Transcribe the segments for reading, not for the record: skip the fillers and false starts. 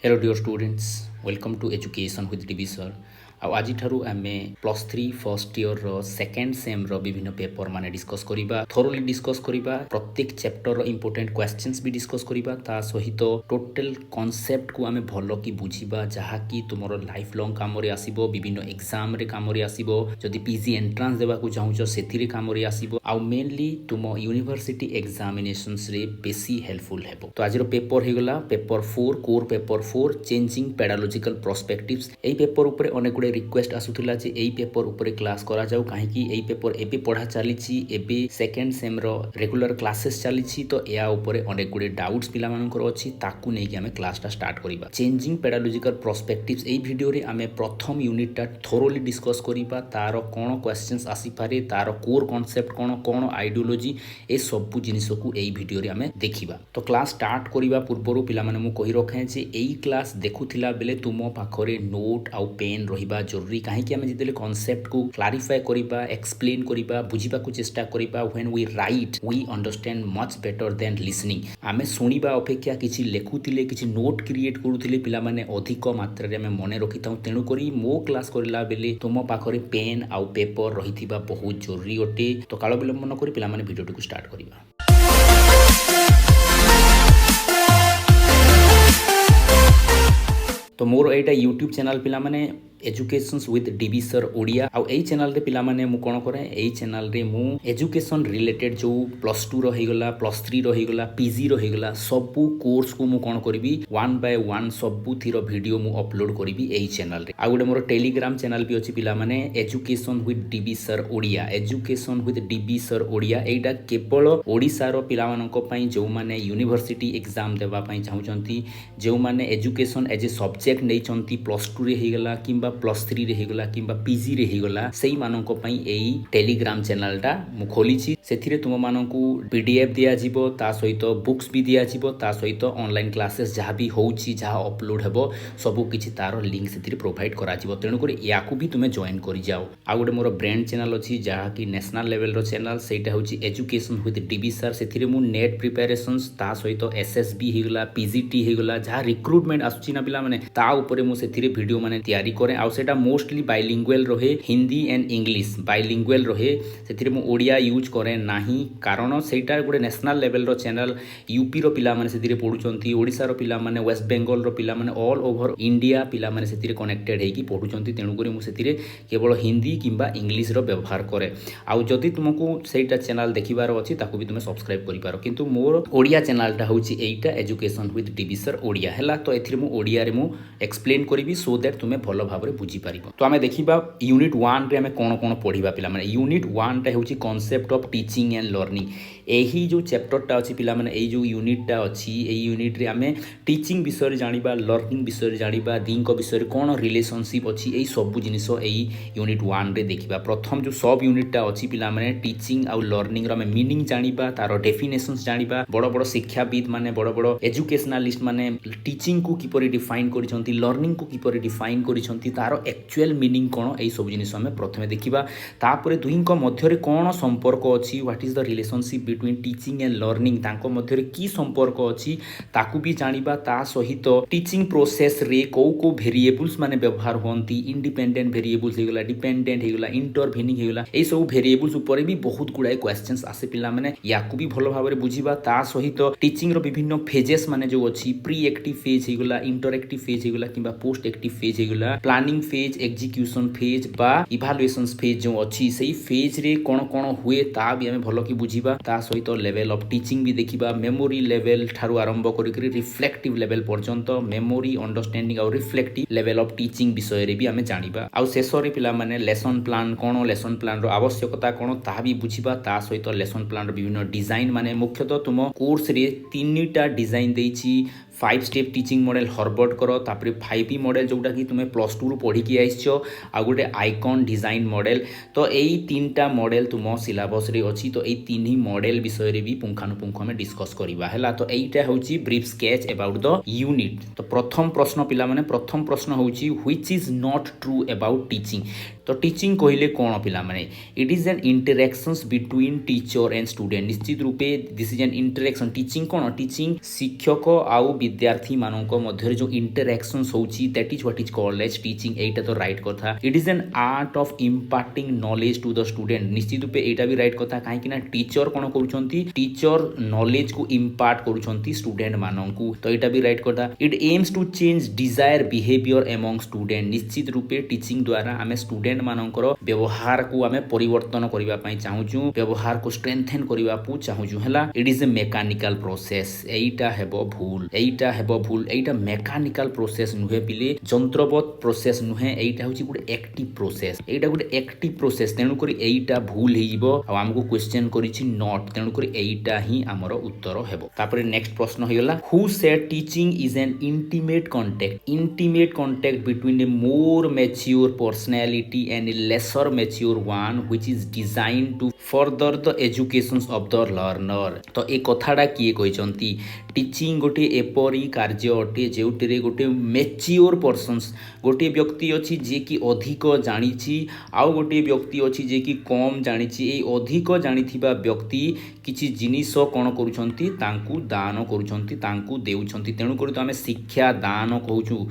Hello dear students, welcome to Education with DB sir. ଆଉ ଆଜିଠାରୁ ଆମେ +3 ଫର୍ଷ୍ଟ ଇୟର୍ର ସେକେଣ୍ଡ ସେମ୍ର ବିଭିନ୍ନ ପେପର ମାନେ ଡିସ୍କସ୍ କରିବା, ଥୋରୋଲି ଡିସ୍କସ୍ କରିବା, ପ୍ରତ୍ୟେକ ଚାପ୍ଟରର ଇମ୍ପୋର୍ଟାଣ୍ଟ କ୍ୱେଶ୍ଚିନ୍ସ ବି ଡିସ୍କସ୍ କରିବା, ତା ସହିତ ଟୋଟାଲ କନସେପ୍ଟକୁ ଆମେ ଭଲ କି ବୁଝିବା, ଯାହାକି ତୁମର ଲାଇଫ୍ ଲଙ୍ଗ କାମରେ ଆସିବ, ବିଭିନ୍ନ ଏକ୍ଜାମରେ କାମରେ ଆସିବ, ଯଦି ପିଜି ଏଣ୍ଟ୍ରାନ୍ସ ଦେବାକୁ ଚାହୁଁଛ ସେଥିରେ କାମରେ ଆସିବ, ଆଉ ମେନଲି ତୁମ ୟୁନିଭର୍ସିଟି ଏକ୍ଜାମିନେସନ୍ସରେ ବେଶୀ ହେଲ୍ପଫୁଲ୍ ହେବ। ତ ଆଜିର ପେପର ହେଇଗଲା ପେପର 4, କୋର୍ ପେପର 4, ଚେଞ୍ଜିଂ ପେଡାଲୋଜିକାଲ ପ୍ରସ୍ପେକ୍ଟିଭ୍ସ। ଏଇ ପେପର ଉପରେ ଅନେକ ଗୁଡ଼େ ରିକ୍ୱେଷ୍ଟ ଆସୁଥିଲା ଯେ ଏଇ ପେପର ଉପରେ କ୍ଲାସ୍ କରାଯାଉ, କାହିଁକି ଏଇ ପେପର ଏବେ ପଢ଼ା ଚାଲିଛି, ଏବେ ସେକେଣ୍ଡ ସେମ୍ର ରେଗୁଲାର କ୍ଲାसेस ଚାଲିଛି, ତ ଏହା ଉପରେ ଅନେକ ଗୁଡ଼ିଏ ଡାଉଟ୍ସ ପିଲାମାନଙ୍କର ଅଛି, ତାକୁ ନେଇକି ଆମେ କ୍ଲାସଟା ଷ୍ଟାର୍ଟ କରିବା। ଚେଞ୍ଜିଂ ପେଡାଲୋଜିକାଲ ପ୍ରସ୍ପେକ୍ଟିଭ୍ସ ଏଇ ଭିଡ଼ିଓରେ ଆମେ ପ୍ରଥମ ୟୁନିଟଟା ଥୋରୋଲି ଡିସ୍କସ୍ କରିବା, ତାର କ'ଣ କ୍ୱେଶ୍ଚିନ୍ସ ଆସିପାରେ, ତାର କୋର୍ କନସେପ୍ଟ କ'ଣ ଆଇଡ଼ିଓଲୋଜି, ଏସବୁ ଜିନିଷକୁ ଏଇ ଭିଡ଼ିଓରେ ଆମେ ଦେଖିବା। ତ କ୍ଲାସ୍ ଷ୍ଟାର୍ଟ କରିବା ପୂର୍ବରୁ ପିଲାମାନେ ମୁଁ କହି ରଖେ ଯେ ଏଇ କ୍ଲାସ୍ ଦେଖୁଥିଲା ବେଲେ ତୁମ ପାଖରେ ନୋଟ୍ ଆଉ ପେନ୍ ରହିବା ଜରୁରୀ, କାହିଁକି ଆମେ ଯେତେବେଳେ କନସେପ୍ଟକୁ କ୍ଲାରିଫାଏ କରିବା, ଏକ୍ସପ୍ଲେନ୍ କରିବା, ବୁଝିବାକୁ ଚେଷ୍ଟା କରିବା, when we right we understand much better then listening. ଆମେ ଶୁଣିବା ଅପେକ୍ଷା କିଛି ଲେଖୁଥିଲେ, କିଛି ନୋଟ୍ କ୍ରିଏଟ୍ କରୁଥିଲେ ପିଲାମାନେ ଅଧିକ ମାତ୍ରାରେ ଆମେ ମନେ ରଖିଥାଉ। ତେଣୁକରି ମୋ କ୍ଲାସ୍ କରିଲା ବେଲେ ତୁମ ପାଖରେ ପେନ୍ ଆଉ ପେପର ରହିଥିବା ବହୁତ ଜରୁରୀ ଅଟେ। ତ କାଳ ବିଳମ୍ବ ନ କରି ପିଲାମାନେ ଭିଡ଼ିଓଟିକୁ ଷ୍ଟାର୍ଟ କରିବା। तो मोर एटा यूट्यूब चैनल पिला माने educations with DB sir Odia आउ एई चैनल रे पिला माने मु कोन करे एई चैनल रे मु एजुकेशन रिलेटेड जो +2 रो हेगला +3 रो हेगला पीजी रो हेगला सबु कोर्स को मु कोन करबी 1 बाय 1 सबु थीरो वीडियो मु अपलोड करबी एई चैनल रे। आ गुडे मोर टेलीग्राम चैनल भी अछि पिला माने education with DB sir Odia, education with DB sir Odia. एटा केवल ओडिसा रो पिला मानक पई जो माने यूनिवर्सिटी एग्जाम देबा पई चाहुचंती, जो माने एजुकेशन एज ए सब्जेक्ट नै चंती +2 रे हेगला किंबा +3 रे हेगला किंबा पीजी रे हेगला, सेई मानक पई एई टेलीग्राम चैनलटा मु खोलिछि। सेथिरे तुम मानकू पीडीएफ दिया जिवो, ता सहित बुक्स भी दिया जिवो, ता सहित ऑनलाइन क्लासेस जहाँ भी होउछि, जहाँ अपलोड हेबो सबु किछि तार लिंक सेथिरे प्रोवाइड करा जिवो। तेणु करी याकू भी तुमे जॉइन करि जाओ। आ गोटे मोर ब्रांड चैनल अछि जहाँ कि नेशनल लेवल रो चैनल, सेटा होछि एजुकेशन विथ डीबी सर। सेथिरे मु नेट प्रिपरेशंस ता सहित एसएसबी हेगला, पीजीटी हेगला, जहाँ रिक्रुटमेंट आसुछि ना पिला माने ता ऊपर मु सेथिरे वीडियो माने तैयारी करे। आ सेटा मोस्टली बाइलिंगुअल रहे, हिंदी एंड इंग्लिश बाइलिंगुअल रहे। सेथिरे मु ओडिया यूज करे नाही, कारण सेटा गोटे नेशनल लेवल रो चैनल। यूपी रो पिला माने सेथिरे पढुचंती, ओडिसा रो पिला माने, वेस्ट बेंगल रो पिला माने, ऑल ओवर इंडिया पिला माने सेथिरे कनेक्टेड हेकी पढुचंती। तेणु करी मु सेथिरे केवल हिंदी किंबा इंग्लिश रो व्यवहार करे। आ जदि तुमको सेटा चैनल देखिबार अछि ताकू भी तुमे सब्सक्राइब करि पारो, किंतु मोर ओडिया चैनलटा होछि एइटा education with DB sir Odia हैला। तो एथिरे मु ओडिया रे मु एक्सप्लेन करिवि सो दैट तुमे भलो भाबरे बुझी पारिबो। तो आमे देखिबा यूनिट 1 रे आमे कोन कोन पढिबा पिला माने। यूनिट 1 टा होछि concept of teaching and learning. एही जो चैप्टरटा अछि पिला माने, एई जो यूनिटटा अछि, एई यूनिट रे आमे टीचिंग विषय रे जानिबा, लर्निंग विषय रे जानिबा, दींको विषय रे कोन रिलेशनशिप अछि, एई सब जिनिस एई यूनिट 1 रे देखिबा। प्रथम जो सब यूनिटटा अछि पिला माने टीचिंग आउ लर्निंग रो आमे मीनिंग जानिबा, तारो डेफिनेशंस जानिबा। बड़ बड़ शिक्षाविद माने, बड़ बड़ एजुकेशनलिस्ट माने टीचिंग को किपरि डिफाइन करिसंती, लर्निंग को किपरि डिफाइन करिसंती, तारो एक्चुअल मीनिंग कोन, एई सब जिनिस आमे प्रथमे देखिबा। तापरे दुईको मध्य रे कोन संपर्क अछि, what is the relationship between teaching and learning, तांको मध्य रे की संपर्क अछि ताकू भी जानिबा। ता सहित टीचिंग प्रोसेस रे को वेरिएबल्स माने व्यवहार होंती, इंडिपेंडेंट वेरिएबल्स हेगला, डिपेंडेंट हेगला, इंटरवेनिंग हेगला, एई सब वेरिएबल्स ऊपर भी बहुत गुडाय क्वेश्चंस आसे पिला माने, याकू भी भलो भाबरे बुझिबा। ता सहित टीचिंग रो विभिन्न फेजेस माने जो अछि, प्री एक्टिव फेज हेगला, इंटरएक्टिव फेज हेगला किंबा पोस्ट एक्टिव फेज हेगला, प्लानिंग फेज, एग्जीक्यूशन फेज बा इभालुएशंस फेज जो अछि, सेई फेज रे कोन कोन हुए ता भी हमें भलो की बुझिबा। ता सहित लेवल ऑफ टीचिंग भी देखिबा, मेमोरी लेवल ठारू आरंभ करी रिफ्लेक्टिव लेवल पर्यंत, मेमोरी, अंडरस्टैंडिंग और रिफ्लेक्टिव लेवल ऑफ टीचिंग विषय रे भी हमें जानिबा। आ शेष रे पिला माने लेसन प्लान कोन, लेसन प्लान रो आवश्यकता कोन ता भी बुझिबा। ता सहित लेसन प्लान रो विभिन्न डिजाइन माने, मुख्यतः तुम कोर्स रे 3टा डिजाइन देछि। 5 स्टेप टीचिंग मॉडल हर्बर्ट करो, तापरे 5P मॉडल जोटा कि तुमे +2 रु पढ़ी कि आइछो, आ गोटे आइकन डिजाइन मॉडल। तो एई 3टा मॉडल तुम सिलेबस रे अछि। तो एई 3 ही मॉडल विषय रे भी पुंखानुपुंख में डिस्कस करिबा हैला। तो एइटा होछि brief sketch about the unit. तो प्रथम प्रश्न पिला माने, प्रथम प्रश्न होछि which is not true about teaching. तो टीचिंग कहले कौन पिला माने it is an interactions between teacher and student निश्चित रूपे this is an interaction teaching कौन टीचिंग शिक्षक आउ विद्यार्थी मानक मध्य जो इंटरेक्शंस होची that is what is called as teaching एटा तो राइट कथा it is an art of imparting knowledge to the student निश्चित रूपे एटा भी राइट कथा काहे कि ना टीचर कौन करूछंती टीचर नॉलेज को इम्पार्ट करूछंती स्टूडेंट माननकू तो एटा भी राइट कथा it aims to change desire behaviour among student निश्चित रूपे टीचिंग द्वारा आमे स्टूडेंट मानकर व्यवहार को आमे परिवर्तन करिवा पई चाहूछु व्यवहार को स्ट्रेंथेन करिवा पु चाहूछु हला it is A mechanical process एटा हेबो भूल एटा मेकानिकल प्रोसेस नुहे पिले जंत्रवत प्रोसेस नुहे एटा होची गुड एक्टिव प्रोसेस एटा गुड एक्टिव प्रोसेस तेनु करी एटा भूल हेइबो आ हमको क्वेश्चन करिछि नॉट तेनु करी एटा ही हमर उत्तर हेबो तापर नेक्स्ट प्रश्न होयला who said teaching is an intimate contact between a more mature personality and a lesser mature one which is designed to further the educations of the learner तो ए कथाडा किए कहिसंती टीचिंग गोटे एपरी कार्य अटे जेउटिरे गोटे मैच्योर पर्सन्स गोटे व्यक्ति अछि जे कि अधिक जानिछि आउ गोटे व्यक्ति अछि जे कि कम जानिछि ए अधिक जानिथिबा व्यक्ति किछि जिनिस कोन करूछंती तांकू दान करूछंती तांकू देउछंती तेनु करी तो हमें शिक्षा दान कहूछु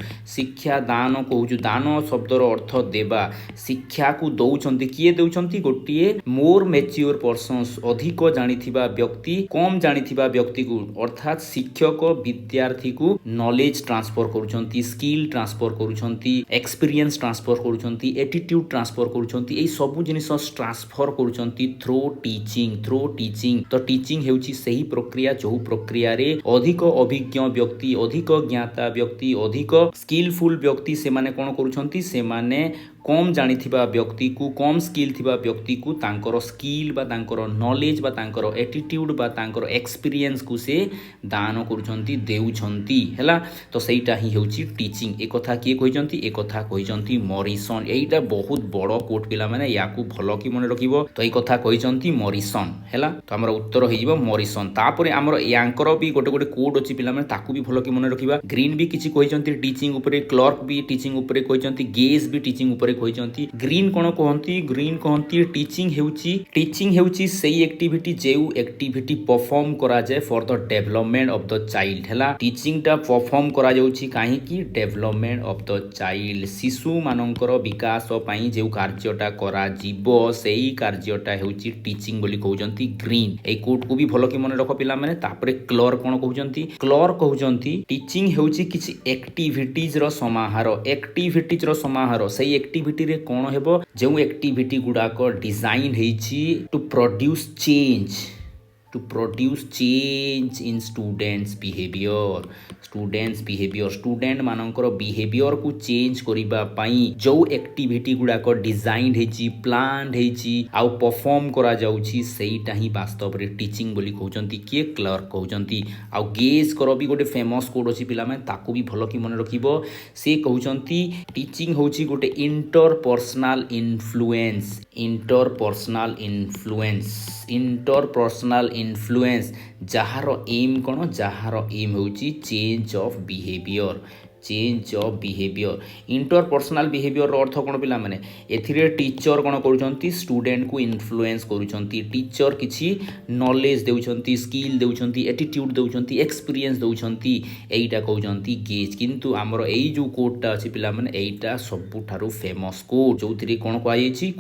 दान शब्दर अर्थ देबा शिक्षा को दउछंती किए दउछंती गोटिए मोर मैच्योर पर्सन्स अधिक जानिथिबा व्यक्ति कम जानिथिबा व्यक्ति को अर्थात शिक्षक विद्यार्थी को नॉलेज ट्रांसफर करूछंती स्किल ट्रांसफर करूछंती एक्सपीरियंस ट्रांसफर करूछंती एटीट्यूड ट्रांसफर करूछंती ए सब जिनिस ट्रांसफर करूछंती थ्रू टीचिंग तो टीचिंग हेउची सही प्रक्रिया जो प्रक्रिया रे अधिक अभिज्ञ व्यक्ति अधिक ज्ञाता व्यक्ति अधिक स्किलफुल व्यक्ति से माने कोन करूछंती से माने कम जानिथिबा व्यक्ति को कम स्किल थिबा व्यक्ति को तांकर स्किल बा तांकर नॉलेज बा तांकर एटीट्यूड बा तांकर एक्सपीरियंस को से दान करूछंती देउछंती हैला तो सेटा ही हेउची टीचिंग ए कथा किए कहिजंती ए कथा कहिजंती मॉरिसन एटा बहुत बड़ कोट पिला माने याकू भलो की मने रखिबो तो ए कथा कहिजंती मॉरिसन हैला तो हमर उत्तर होइबो मॉरिसन तापरे हमर यांकर भी गोटे कोड अछि पिला माने ताकू भी भलो की मने रखिबा ग्रीन भी किछि कहिजंती टीचिंग ऊपर क्लर्क भी टीचिंग ऊपर कहिजंती गेज भी टीचिंग ऊपर कहिजंती ग्रीन कोन कहंती ग्रीन कहंती टीचिंग हेउची सेही एक्टिविटी जेउ एक्टिविटी परफॉर्म करा जाय for the development of the child हैला टीचिंग टा परफॉर्म करा जाउची काहे की डेवलपमेंट ऑफ द चाइल्ड शिशु मानकर विकास पई जेउ कार्यटा करा जीवो सेही कार्यटा हेउची टीचिंग बोली कहउजंती ग्रीन ए कोड को भी भलो की मन रख पिला माने तापरे क्लर कोन कहउजंती टीचिंग हेउची किछि एक्टिविटीज रो समाहार सेही एक्टिविटी रे कोन हेबो जेउ एक्टिविटी गुडा को डिजाइन हेछि to produce change in students behaviour student मानकर बिहेवियर को चेंज करिबा पई जो एक्टिविटी गुडा को डिजाइन हेछि प्लान हेछि आ परफॉर्म करा जाउछि सेईटा ही वास्तव रे टीचिंग बोली कहउचंती के क्लर्क कहउचंती आ गेज करो भी गोटे फेमस कोड अछि पिला में ताकू भी भलो की मन रखिबो से कहउचंती टीचिंग होछि गोटे इंटरपर्सनल इन्फ्लुएंस जहार एम कोन जहार एम होछि change of behaviour interpersonal behaviour अर्थ कोन पिला माने एथिरे टीचर कोन करूछंती स्टूडेंट को इन्फ्लुएंस करूछंती टीचर किछि नॉलेज देउछंती स्किल देउछंती एटीट्यूड देउछंती एक्सपीरियंस देउछंती एइटा कहउछंती गेज किंतु हमर एई जो कोडटा अछि पिला माने एइटा सबुठारु फेमस कोड जोथिरे कोन कहैछि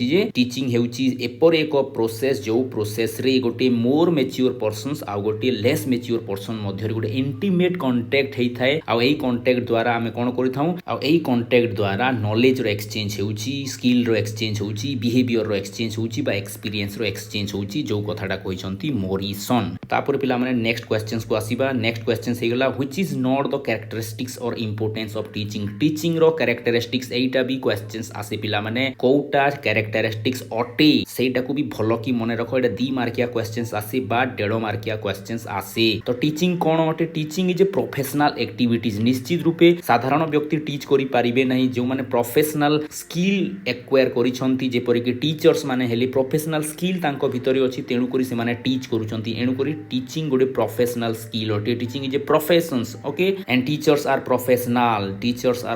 जे टीचिंग हेउछि एपर एक प्रोसेस जो प्रोसेस रे गोटे मोर मैच्योर पर्सन्स आ गोटे लेस मैच्योर पर्सन मध्य गोटे इंटीमेट कांटेक्ट हेइ थाए आ एई कांटेक्ट द्वारा आमे कोन करिथाउ आ एई कांटेक्ट द्वारा नॉलेज रो एक्सचेंज हेउछि स्किल रो एक्सचेंज हेउछि बिहेवियर रो एक्सचेंज होउछि बा एक्सपीरियंस रो एक्सचेंज होउछि जो कथाटा कहिसंती मॉरिसन तापर पिला माने नेक्स्ट क्वेश्चंस को आसीबा नेक्स्ट क्वेश्चंस हे गेला which is not the characteristics और इंपोर्टेंस ऑफ टीचिंग रो कैरेक्टरिस्टिक्स एटा भी क्वेश्चंस आसे पिला माने कोउटा कैरेक्टरिस्टिक्स अटे सेटा को भी भलो की मने रखो एटा 2 मार्किया क्वेश्चंस आसे बा 1.5 मार्किया क्वेश्चंस आसे तो टीचिंग कोन अटे teaching is a professional activities निश्चित रूपे साधारण व्यक्ति टीच करि पारिबे नाही जो माने प्रोफेशनल स्किल एक्वायर करिसंती जेपरि कि टीचर्स माने हेली प्रोफेशनल स्किल तांको भितरे अछि तेणु करी से माने टीच करूचंती एणु करी टीचिंग गोटे प्रोफेशनल स्किल अटे teaching is a professions okay and teachers are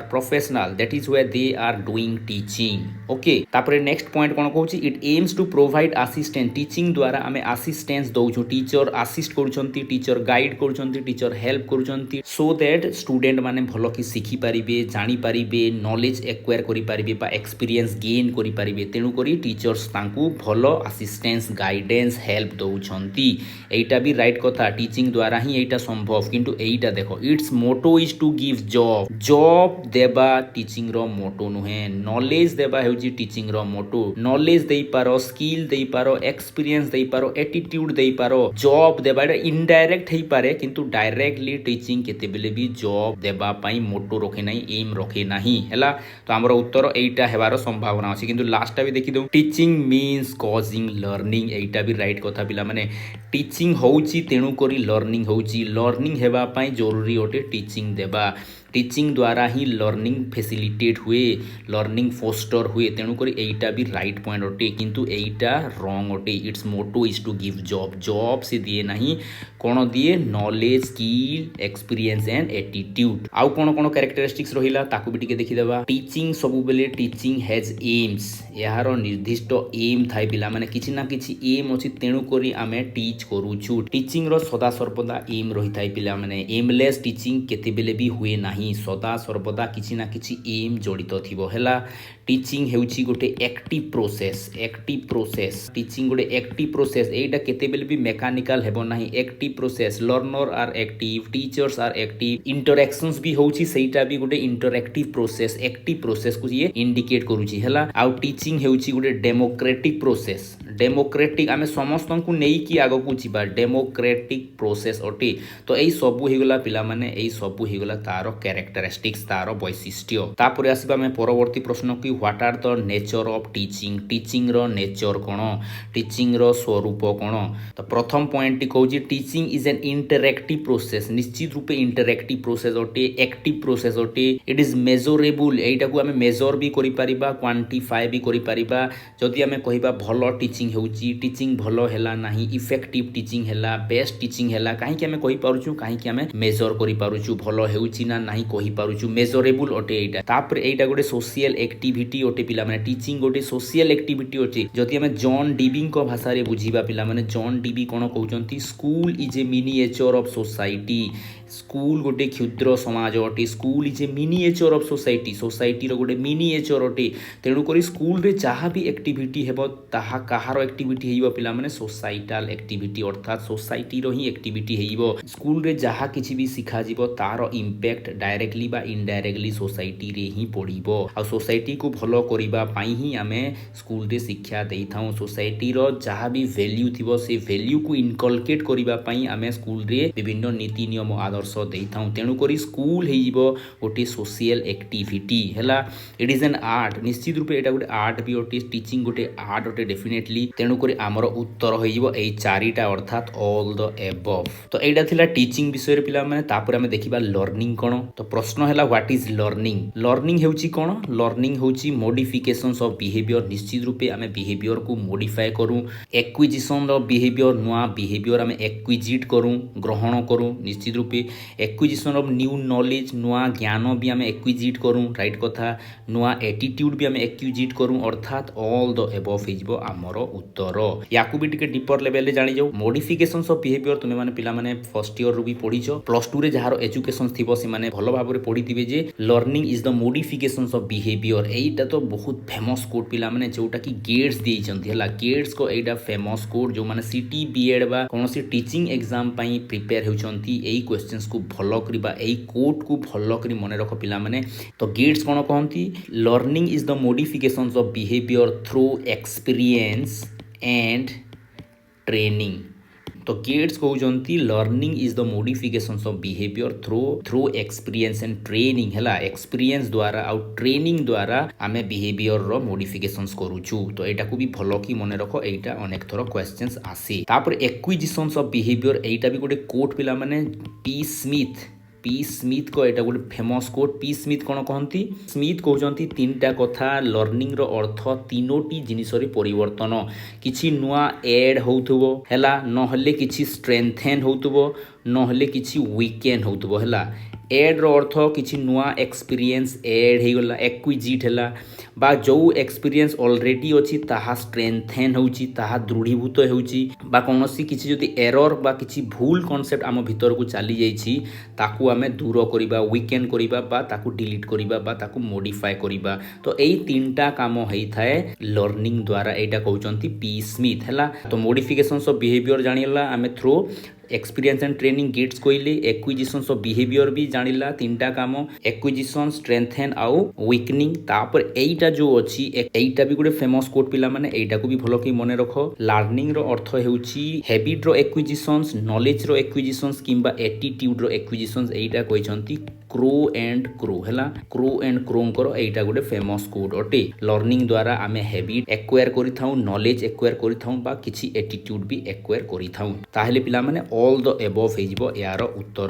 professional that is where they are doing teaching okay तापरे नेक्स्ट पॉइंट कोन कहूची it aims to provide assistant teaching द्वारा आमे असिस्टेंस दउछु टीचर असिस्ट करूचंती teacher guide करूचंती teacher help करूचंती so that student माने भलो कि सिखि पारिबे जानि पारिबे नॉलेज एक्वायर करि पारिबे बा एक्सपीरियंस गेन करि पारिबे तेणु करी टीचर्स तांकू भलो असिस्टेंस गाइडेंस हेल्प दउछंती एटा भी राइट कथा टीचिंग द्वारा ही एटा संभव किंतु एटा देखो its motto is to give job देबा टीचिंग रो मोटो नुहे नॉलेज देबा हेउची टीचिंग रो मोटो नॉलेज देई पारो स्किल देई पारो एक्सपीरियंस देई पारो एटीट्यूड देई पारो जॉब देबा इनडायरेक्ट हेई पारे किंतु डायरेक्टली टीचिंग केते बेले भी जॉब देबा पई मोटो रखे नाही एम रखे नाही हैला तो हमर उत्तर एटा हेबार संभावना अछि किंतु लास्ट भी देखि दउ टीचिंग मीन्स कॉजिंग लर्निंग एटा भी राइट कथा पिला माने टीचिंग होउची तेणु करी लर्निंग हेबा पई जरूरी ओटे टीचिंग देबा टीचिंग द्वारा ही लर्निंग फैसिलिटेट हुए लर्निंग फोस्टर हुए तेणु करी एटा भी राइट पॉइंट अटे किंतु एटा रॉन्ग अटे its motto is to give job से दिए नहीं कोन दिए knowledge skill experience and attitude आउ कोन कैरेक्टरिस्टिक्स रहिला ताकू भी टिके देखि देबा टीचिंग सब बेले टीचिंग हैज एम्स यार निर्दिष्ट एम थाई पिला माने किछि ना किछि एम अछि तेणु करी आमे टीच करूछु टीचिंग रो सदा सर्वदा एम रहि थाई पिला माने एमलेस टीचिंग केते बेले भी हुए ना सदा सर्वदा किछि ना किछि एम जड़ित थिबो हैला टीचिंग हेउची गोटे एक्टिव प्रोसेस टीचिंग गोटे एक्टिव प्रोसेस एटा केते बेले भी मेकानिकल हेबो नाही active process learner are active teachers are active interactions भी होउची सेटा भी गोटे इंटरैक्टिव प्रोसेस एक्टिव प्रोसेस को ये इंडिकेट करूची हैला आउ टीचिंग हेउची गोटे डेमोक्रेटिक प्रोसेस डेमोक्रेटिक आमे समस्त को नेई की आगो को जिबा डेमोक्रेटिक प्रोसेस अटे तो एई सबु हेगला पिला माने एई सबु हेगला तारो कैरेक्टरिस्टिक्स तारो वैशिष्ट्य तापरे आसीबा मैं परवर्ती प्रश्न की what are the nature of teaching रो नेचर कोन टीचिंग रो स्वरूप कोन तो प्रथम पॉइंट कहूची teaching is an interactive process निश्चित रूपे इंटरैक्टिव प्रोसेस अटे एक्टिव प्रोसेस अटे इट इज मेजरेबल एटा को हमें मेजर भी करि परिबा क्वांटिफाई भी करि परिबा जदि हमें कहिबा भलो टीचिंग हेउची टीचिंग भलो हैला नाही इफेक्टिव टीचिंग हैला बेस्ट टीचिंग हैला काहे कि हमें कहि पारुछु काहे कि हमें मेजर करि पारुछु भलो हेउची ना नाही कहि पारुछु मेजरेबल अटे एटा तापर एटा गोटे सोशल एक्टिविटी अटे पिला माने टीचिंग गोटे सोशल एक्टिविटी अटे जदि हमें जॉन डीबिंग को भाषा रे बुझीबा पिला माने जॉन डीबी कोन कहउचंती school is a miniature of society school गोटे क्षुद्र समाज अटे school is a miniature of society रो गोटे मिनिएचर अटे तेणु करी स्कूल रे जहाँ भी एक्टिविटी हेबो ताहा कहार एक्टिविटी हेइबो पिला माने सोसाइटल एक्टिविटी अर्थात सोसाइटी रो ही एक्टिविटी हेइबो स्कूल रे जहाँ किछि भी सिखा जिवो तारो इंपैक्ट डायरेक्टली बा इनडायरेक्टली सोसाइटी रे ही पड़िबो आ सोसाइटी को भलो करिबा पाई ही आमे स्कूल रे शिक्षा देई थाउ सोसाइटी रो जहाँ भी वैल्यू थिबो से वैल्यू को इनकलकेट करिबा पाई आमे स्कूल रे विभिन्न नीति नियम आदर्श देई थाउ तेणु करी स्कूल हेइबो गोटे सोशल एक्टिविटी हैला इट इज एन आर्ट निश्चित रूपे एटा गोटे आर्ट भी अटे टीचिंग गोटे आर्ट अटे डेफिनेटली तेणु करी हमर उत्तर होइबो एई चारिटा अर्थात ऑल द एबव तो एटा थिला टीचिंग विषय रे पिला माने तापर हमें देखिबा लर्निंग कोन तो प्रश्न हैला व्हाट इज लर्निंग हेउची कोन लर्निंग होउची मॉडिफिकेशंस ऑफ बिहेवियर निश्चित रूपे हमें बिहेवियर को मॉडिफाई करू एक्विजिशन ऑफ बिहेवियर नुआ बिहेवियर हमें एक्विजिट करू ग्रहण करू निश्चित रूपे एक्विजिशन ऑफ न्यू नॉलेज नुआ ज्ञान भी हमें एक्विजिट करूँ राइट कथा नुआ एटीट्यूड भी हमें एक्विजिट करूँ अर्थात ऑल द एबव हिजबो आमर उत्तर याकू भी टिके डीपर लेवल रे जानि जाऊ मॉडिफिकेशंस ऑफ बिहेवियर तुमे माने पिला माने फर्स्ट ईयर रू भी पढिछो प्लस 2 रे जहार एजुकेशन थिबो से माने भलो भाबरे पढिथिबे जे learning is the modifications of behaviour एटा तो बहुत फेमस कोड पिला माने जोटा कि गेट्स देई चंती हला गेट्स को एटा फेमस कोड जो माने सिटी बीएड बा कोनोसी टीचिंग एग्जाम पई प्रिपेयर हेउचंती एई क्वेश्चंस को भलो करिबा एई कोड को भलो करी मने रखो पिला माने तो गेट्स कोन कहंती learning is the modifications of behaviour through experience and training तो गेट्स कहउचंती learning is the modifications of behaviour through experience and training हैला एक्सपीरियंस द्वारा आउ ट्रेनिंग द्वारा आमे बिहेवियर रो मॉडिफिकेशंस करूछु तो एटा को भी भलो की मने रखो एटा अनेक थरो क्वेश्चंस आसे तापर एक्विजिशंस ऑफ बिहेवियर एटा भी गोटे कोट पिला माने पी स्मिथ पी स्मिथ को एटा गोटे फेमस कोट। पी स्मिथ कौन कहती? स्मिथ कहते तीनटा कथा लर्निंग रो अर्थ तीनोटी जिनिस रे परिवर्तन, किछि नुआ एड होउथबो हैला, नहले किछि स्ट्रेंथेन होउथबो, नहले किछि वीकेन होउथबो हैला। एड रो अर्थ किछि नुआ एक्सपीरियंस एड हेगला, एक्विजिट हैला, बा जो एक्सपीरियंस ऑलरेडी अछि ताहा स्ट्रेंथेन होउची, ताहा दृढ़ीभूत होउची, बा कोनोसी किछि जदि एरर बा किछि भूल कांसेप्ट आम भीतर को चली जाइछि ताकू आमे दूर करिबा, वीकेन करिबा, बा ताकू डिलीट करिबा, बा ताकू मॉडिफाई करिबा। तो एई तीनटा काम हेइ थाए लर्निंग द्वारा, एटा कहउचंती पी स्मिथ हैला। तो मॉडिफिकेशंस ऑफ बिहेवियर जानिला आमे through experience and training gets कहले, एक्विजिशंस ऑफ बिहेवियर भी जानिला तीनटा काम, एक्विजिशन, स्ट्रेंथेन आउ वीकनिंग। तापर एइटा जो अछि एइटा भी गोटे फेमस कोट पिला माने एइटा को भी भलो कि मने रखो। लर्निंग रो अर्थ हेउची हैबिट रो एक्विजिशंस, नॉलेज रो एक्विजिशंस किंबा एटीट्यूड रो एक्विजिशंस। एइटा कहचंती क्रो एंड क्रो हैला। क्रो एंड क्रोंकर एइटा गोटे फेमस कोड अटे। लर्निंग द्वारा आमे हैबिट एक्वायर करिथाउ, नॉलेज एक्वायर करिथाउ, बा किछि एटीट्यूड भी एक्वायर करिथाउ। ताहेले पिला माने ऑल द एबव हेजिबो यार उत्तर।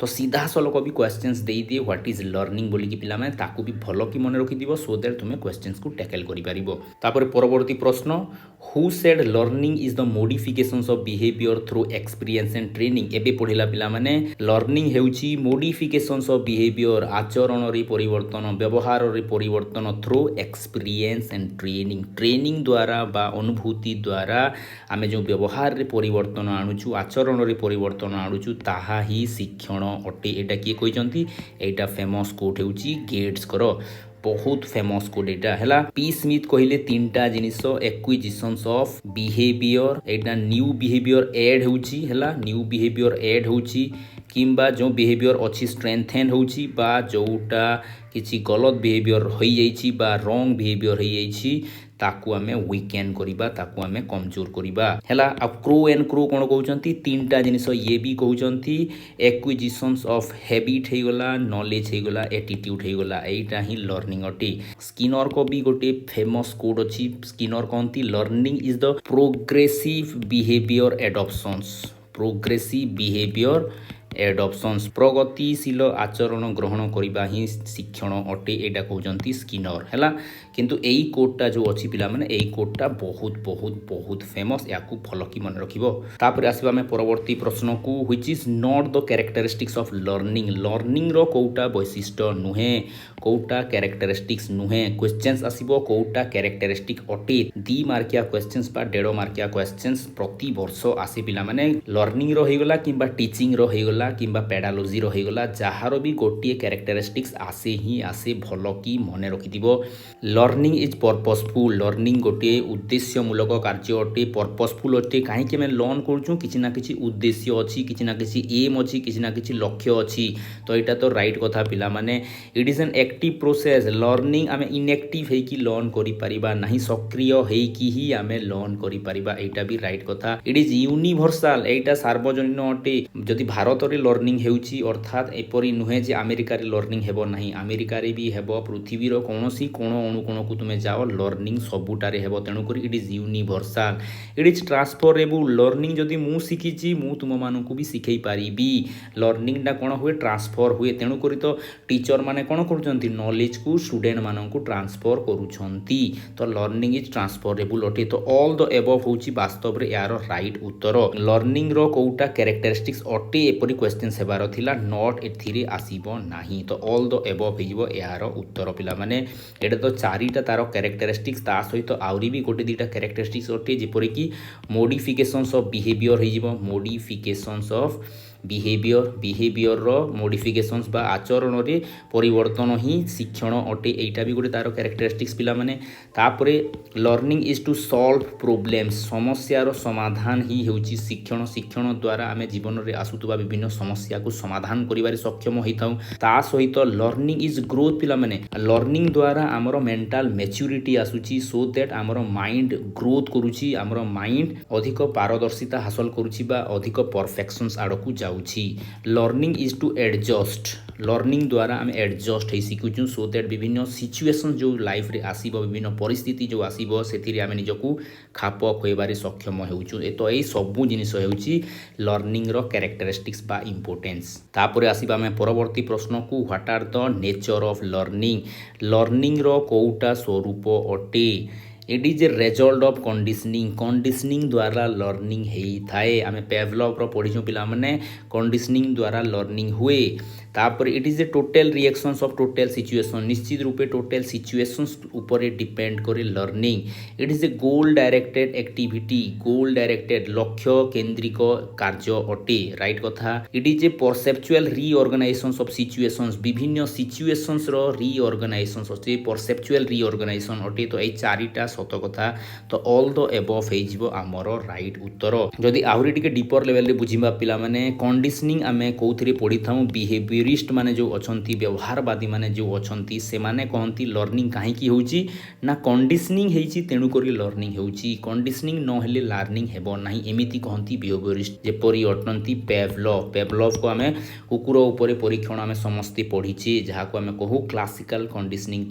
तो सीधा सलक भी क्वेश्चंस देई दिए व्हाट इज लर्निंग बोली कि पिला माने ताकू भी भलो कि मने रखि दिबो, सो दैट तुमे क्वेश्चंस को टैकल करि परिबो। तापर परवर्ती प्रश्न, who said learning is the modifications of behaviour through experience and training. एबे पढिला पिला माने लर्निंग हेउची मॉडिफिकेशंस ऑफ बिहेवियर, आचरण रे परिवर्तन, व्यवहार रे परिवर्तन through experience and training. Training द्वारा बा अनुभूति द्वारा आमे जो व्यवहार रे परिवर्तन आणुछु, आचरण रे परिवर्तन आणुछु, ताहा ही शिक्षण अटे। एटा किए कहिसंती? एटा फेमस कोट हेउची गेट्स करो, बहुत फेमस कोड एटा हैला। पी स्मिथ कहले तीनटा जिनिस, acquisitions of behaviour, Etah new behaviour add होउची हैला, न्यू बिहेवियर ऐड होउची, किंबा जो बिहेवियर अछि स्ट्रेंथेन होउची, बा जोटा किछि गलत बिहेवियर होई जाइछि बा रॉन्ग बिहेवियर होई जाइछि ताकू आमे वीकेन करिबा, ताकू आमे कमजोर करिबा हैला। आ क्रो एंड क्रो कोन कहउचंती? तीनटा जिनिस ये भी कहउचंती एक्विजिशंस ऑफ हैबिट हे गला, नॉलेज हे गला, एटीट्यूड हे गला। एइटा ही लर्निंग अटे। स्किनर को भी गोटे फेमस कोड अछि। स्किनर कहंती learning is the progressive behaviour adoptions, progressive behaviour adoptions, प्रगतिशील आचरण ग्रहण करिबा ही शिक्षण अटे। एटा कहउचंती स्किनर हैला। किंतु एई कोडटा जो अछि पिला माने एई कोडटा बहुत बहुत बहुत फेमस, याकू भलो कि मन रखिबो। तापर आसीबा में परवर्ती प्रश्न को, which is not the characteristics of learning. Learning रो कोउटा वैशिष्ट्य नुहे, कोउटा कैरेक्टरिस्टिक्स नुहे। क्वेश्चंस आसीबो कोउटा कैरेक्टरिस्टिक अटे। 2 मार्किया क्वेश्चंस बा 1.5 मार्किया क्वेश्चंस प्रति वर्ष आसी पिला माने लर्निंग रो हेगला किंबा टीचिंग रो हेगला किंबा पेडालोजी रो हेगला, जहार भी गोटिए कैरेक्टरिस्टिक्स आसे ही आसे, भलो कि मने रखि दिबो। Learning is purposeful. लर्निंग गोटे उद्देश्यमूलक कार्य अटे, पर्पसफुल अटे। कहीं आम लर्न करूँ किसी ना किसी उद्देश्य अच्छी, किसी ना किसी एम अच्छी, किसी ना किसी लक्ष्य अच्छी। तो यहाँ तो राइट कथा पिला माने it is an active process. Learning आम इनएक्टिव होइकी लर्न करि परिबा नाही, सक्रिय होइकी ही आम लर्न करि परिबा। एटा भी राइट कथा। इट इज यूनिवर्सल, एटा सार्वजनीन अटे। जदि भारत रे लर्निंग हेउची अर्थात एपरि नुहे जे अमेरिका रे लर्निंग हेबो नाही, अमेरिका रे भी हेबो, पृथ्वी रो कोनोसी कोण अणु को तुमे जाओ लर्निंग सबुटारे हेबो। तेणु करी it is universal, it is transferable. Learning जदि मु सिखिची मु तुम मानकु भी सिखै पारिबी। लर्निंग टा कोन हुए? ट्रांसफर हुए। तेणु करी तो टीचर माने कोन करूछंती? नॉलेज को स्टूडेंट मानकु ट्रांसफर करूछंती। तो लर्निंग इज ट्रांसफरेबल अटे। तो ऑल द एबव होउची वास्तव रे यार राइट उत्तर। लर्निंग रो कोउटा कैरेक्टरिस्टिक्स अटे एपरि क्वेश्चन हेबार थिला, नॉट एथिरे आसीबो नाही। तो ऑल द एबव हेजिबो यार उत्तर पिला माने। एटा तो चारिटा तार कैरेक्टरिस्टिक्स, ता सहित आउरी भी गोटे 2टा कैरेक्टरिस्टिक्स अटे, जेपरि कि मॉडिफिकेशंस ऑफ बिहेवियर हेजिबो। मॉडिफिकेशंस ऑफ बिहेवियर, बिहेवियर रो मॉडिफिकेशंस बा आचरण रे परिवर्तन ही शिक्षण अटे। एटा भी गोटे तार कैरेक्टरिस्टिक्स पिला माने। तापरे learning is to solve problems, समस्या रो समाधान ही हेउची शिक्षण। शिक्षण द्वारा आमे जीवन रे आसुतबा विभिन्न समस्या को समाधान करिबारे सक्षम होइताउ। ता सहित लर्निंग इज ग्रोथ पिला माने। लर्निंग द्वारा हमरो मेंटल मैच्योरिटी आसुची, सो दैट हमरो माइंड ग्रोथ करूची, हमरो माइंड अधिक पारदर्शिता हासिल करूची बा अधिक परफेक्शंस आडकू जाउछि learning is to adjust learning द्वारा आम एडजस्ट हो शिखुचु सो दैट विभिन्न सिचुएसन जो लाइफ रे आसीबो विभिन्न परिस्थिति जो आसीबो सेथिरे आम निजकू खाप खुएबारे सक्षम होउछु तो यही सबू जिनिस होउछि लर्निंग रो कैरेक्टरिस्टिक्स बा इंपोर्टेंस तापरे आसीबा आम परवर्ती प्रश्न को what are the nature of learning learning रो कोउटा स्वरूप अटे it is a result of conditioning द्वारा लर्निंग हेई थाए आम पेवलव रो पढ़ीछु पिला माने कंडीशनिंग द्वारा लर्निंग हुए तापर it is a total reactions of total situation निश्चित रूपे टोटल सिचुएशंस ऊपर डिपेंड करे learning it is a goal directed activity goal directed लक्ष्य केंद्रिक कार्य अटे राइट कथा it is a perceptual reorganisations of situations विभिन्न सिचुएशंस रो रीऑर्गेनाइजेशंस अटे परसेप्चुअल रीऑर्गेनाइजेशन अटे तो ए चारिटा सत कथा तो ऑल द एबव हे जिवो हमर राइट उत्तर जदि आहुरी टिके डीपर लेवल रे बुझिबा पिला माने कंडीशनिंग आमे कोउथरे पढी थाउ बिहेवियरिस्ट माने जो अछंती व्यवहारवादी माने जो अछंती से माने कहंती लर्निंग काहे की होउची ना कंडीशनिंग हेची तेनु करी लर्निंग होउची कंडीशनिंग न हेले लर्निंग हेबो नाही एमिति कहंती बिहेवियरिस्ट जे परि अटंती पेवलव को आमे कुकुर ऊपर परीक्षण आमे समस्ते पढिचे जहा को आमे कहू क्लासिकल कंडीशनिंग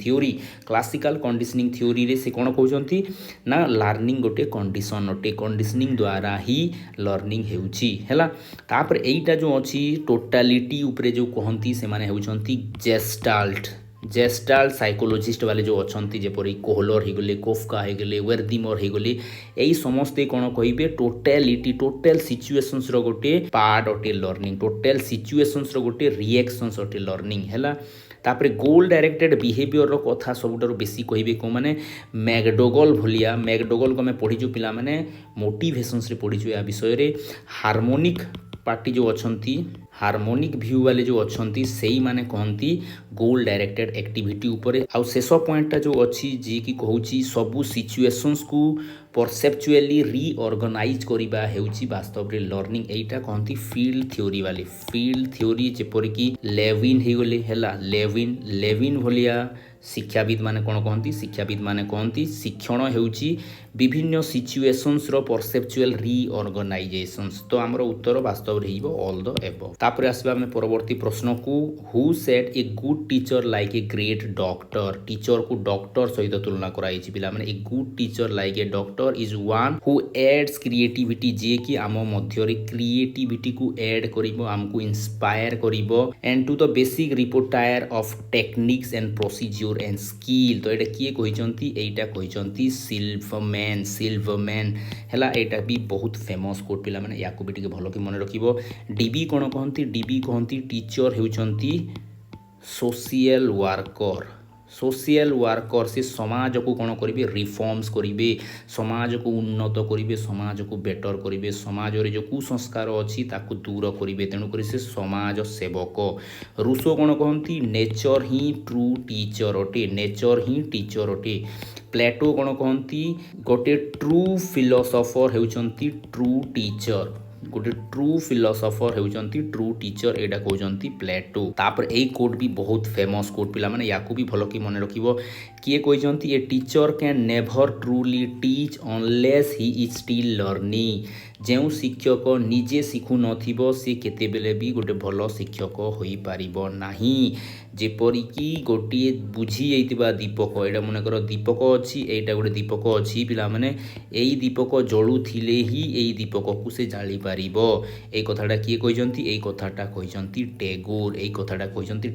थ्योरी रे से कोन कहउचंती ना लर्निंग गोटे कंडीशन अटे कंडीशनिंग द्वारा ही लर्निंग हेउची हैला तापर एईटा जो अछि टोटालिटी ऊपर जो कहंती से माने हेउचंती जेस्टाल्ट साइकोलॉजिस्ट वाले जो अछंती जेपरि कोहलर हे गले कोफका हे गले वेरदिमर हे गले एई समस्ते कोन कहिबे टोटालिटी टोटल सिचुएशंस रो गोटे पार्ट अटे लर्निंग टोटल सिचुएशंस रो गोटे रिएक्शंस अटे लर्निंग हैला तापरे गोल डायरेक्टेड बिहेवियर रो कथा सबुटारो बेसी कहिबे को माने मैकडोगल को मैं पढिजु पिला माने मोटिवेशंस रे पढिजु या विषय रे हार्मोनिक पार्टी जो अछंती हार्मोनिक व्यू वाले जो अछंती सेही माने कहंती गोल डायरेक्टेड एक्टिविटी ऊपर आउ शेष पॉइंटटा जो अछि जे कि कहउची सबु सिचुएशंस को परसेप्चुअली रीऑर्गेनाइज करिबा हेउची वास्तव रे लर्निंग एटा कहंती फील्ड थ्योरी जेपर कि लेविन हे गले हैला लेविन भलिया शिक्षाविद माने कोन कहंती शिक्षण हेउची विभिन्न सिचुएशंस रो परसेप्चुअल रीऑर्गेनाइजेशंस तो हमरो उत्तर वास्तव रे हिबो ऑल द एबव तापर आसबा हम परवर्ती प्रश्न को who said a good teacher like a great doctor teacher को डॉक्टर सहित तुलना कराई छि पिला माने a good teacher like a doctor is one who aids creativity जे कि आम मध्य रे क्रिएटिविटी को ऐड करिवो हमको इंस्पायर करिवो and to the basic repertoire of techniques and procedure and skill तो एटा किए कहिचंती एटा कहिचंती सिल्वरमैन हैला एटा भी बहुत फेमस कोट पिला माने याकू भी टिके भलो कि मन रखिबो डीबी कोन कहंती टीचर हेउचंती सोशल वर्कर से समाज को कौन करेंगे रिफॉर्म्स करेंगे समाज को उन्नत करेंगे समाज को बेटर करेंगे समाज रे जो कुसंस्कार अच्छी ताकू दूर करेंगे तेणुक से समाज सेवक रूसो कौन कहती नेचर ही ट्रू टीचर अटे प्लेटो कौन कहती गोटे ट्रू फिलोसोफर होउचंती ट्रू टीचर गोटे ट्रू फिलोसोफर होउचंती ट्रू टीचर एटा कहउचंती प्लेटो तापर एई कोड भी बहुत फेमस कोड पिला माने याकू भी भलो कि मन रखिबो किए कहउचंती a teacher can never truly teach unless he is still learning जो शिक्षक निजे शिखु नथिबो से केते बेले भी गोटे भलो शिक्षक होई पारिबो नाही जेपरिकी गोटे बुझी जाइतिबा दीपक एटा मनकर दीपक अछि एटा गोटे दीपक अछि पिला माने एई दीपक जळु थिले ही एई दीपक को से जाली पारिबो एई कथाटा किए कहिसंती एई कथाटा कहिसंती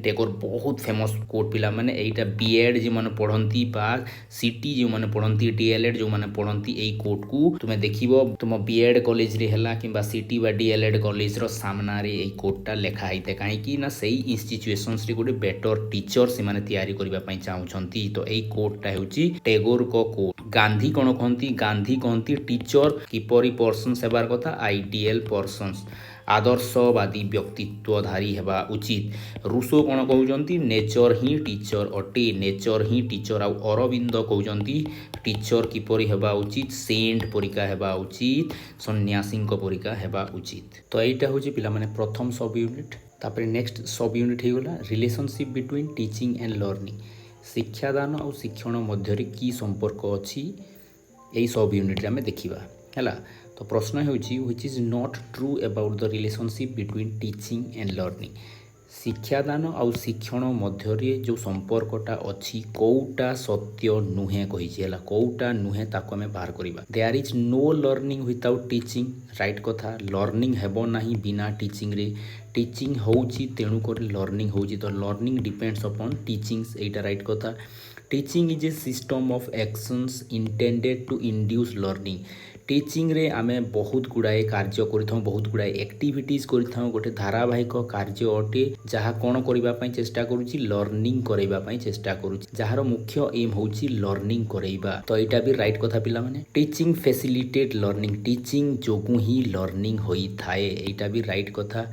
टेगोर बहुत फेमस कोट पिला माने एटा बीएड जे माने पढंती बा सीटी जे माने पढंती डीएलएड जो माने पढंती एई कोट को तुमे देखिबो तुम बीएड कॉलेज रे हला किबा सीटी बा डीएलएड कॉलेज रो सामना रे एई कोटटा लेखा आइते काहे कि ना सेही इंस्टीट्यूशंस रे गोटे बेटर टीचर से माने तैयारी करबा पई चाहुछंती तो एई कोटटा हेउची टेगोर को कोट गांधी कोन कहंती टीचर किपरि पर्सन सेबार कथा आइडियल पर्सन्स आदर्शवादी व्यक्तित्वधारी हेबा उचित रूसो कोन कहउचंती नेचर ही टीचर आ अरविंद कहउचंती टीचर किपरि हेबा उचित सेंट परिका हेबा उचित सन्यासी परिका हेबा उचित तो एटा होची पिला माने प्रथम सब यूनिट तापर नेक्स्ट सब यूनिट हेगला relationship between teaching and learning शिक्षादान और शिक्षण मध्य की संपर्क अच्छी यही सब यूनिट रे आमे देखिबा है। तो प्रश्न होची which is not true about the relationship between teaching and learning. शिक्षादान आउ शिक्षण मध्य जो संपर्कटा अच्छी कौटा सत्य नुहे कही कौटा नुहे ताको आमे बाहर करबा। There is no learning without teaching, right कथा। लर्निंग हेबो नाही बिना टीचिंग रे। टीचिंग होउची तेणु कर लर्निंग होउची, तो लर्निंग डिपेंड्स अपॉन टीचिंग्स, एटा राइट कथा। Teaching is a system of actions intended to induce learning. Teaching रे आमे बहुत गुड़ाए कार्य करिथाउ, बहुत गुड़ाए एक्टिविटीज करिथाउ। गोटे धारावाहिक कार्य अटे जहाँ कौन करने चेष्टा करुच्ची लर्निंग करने चेष्टा करुच्ची, जार मुख्य एम होची लर्निंग करैबा। तो यहाँ भी राइट कथा पिला माने। टीचिंग फैसिलिटेट लर्निंग, टीचिंग जोगु ही लर्निंग होई थाए, यहाँ भी राइट कथा।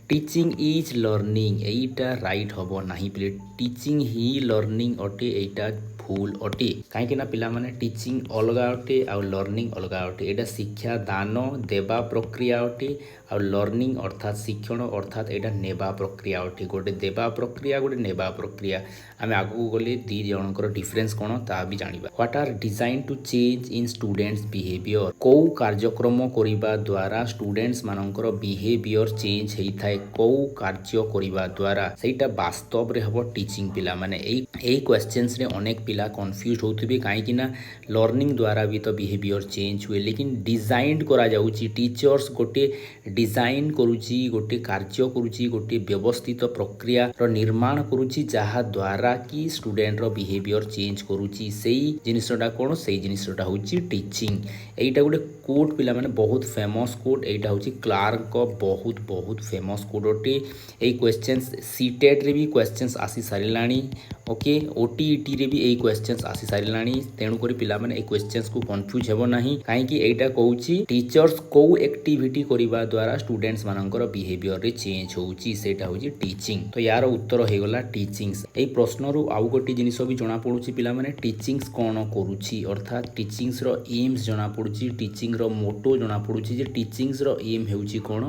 Teaching is learning, Etah right हबो नाही पिले। टीचिंग ही लर्निंग अटे, एटा भूल अटे। कहीं पिला माने टीचिंग अलगा अटे आ लर्निंग अलगा अटे। एटा शिक्षा दान देवा प्रक्रिया अटे आ लर्निंग अर्थात शिक्षण अर्थात एटा नेबा प्रक्रिया अटे। गोटे देवा प्रक्रिया गोटे नेबा प्रक्रिया। आमे आगु गले दी जनकर डिफरेंस कोन ता भी जानिबा। What are design to change in students behaviour, को कार्यक्रम करिबा द्वारा स्टूडेंट्स मानकर बिहेवियर चेंज हेई थाए, को कार्य करिबा द्वारा सेटा वास्तव रे हबो टीचिंग। पिला माने एई क्वेश्चंस रे अनेक पिला कंफ्यूज होथिबे, काहेकि ना लर्निंग द्वारा भी तो बिहेवियर चेंज हुए, लेकिन डिजाइन करा जाउची। टीचर्स गोटे डिजाइन करुची, गोटे कार्य करुची, गोटे व्यवस्थित प्रक्रिया रो निर्माण करुची जहा द्वारा कि स्टूडेंट रो बिहेवियर चेंज करुची। सेई जिनिसटा कोन, सेई जिनिसटा होची टीचिंग। एइटा गोटे कोड पिला माने बहुत फेमस कोड, एइटा होची क्लार्क को बहुत बहुत फेमस कोड ओटे। एई क्वेश्चंस सीटेट रे भी क्वेश्चंस आसी सारिलाणी, ओके। ओटीईटी रे भी एई क्वेश्चंस आसी सारिलाणी, तेणु करी पिला माने एई क्वेश्चंस को कंफ्यूज हेबो नाही, काहे कि एइटा कहूची टीचर्स को एक्टिविटी करिबा द्वारा स्टूडेंट्स मानकर बिहेवियर रे चेंज होउची, सेटा होउची टीचिंग। तो यार उत्तर हेगला टीचिंग्स। एई प्रश्न रु आउ गोटी जिनिस भी जणा पडुची पिला माने टीचिंग्स कोन करूची, अर्थात टीचिंग्स रो एम्स जणा पडुची, टीचिंग रो मोटो जणा पडुची जे टीचिंग्स रो एम हेउची कोन,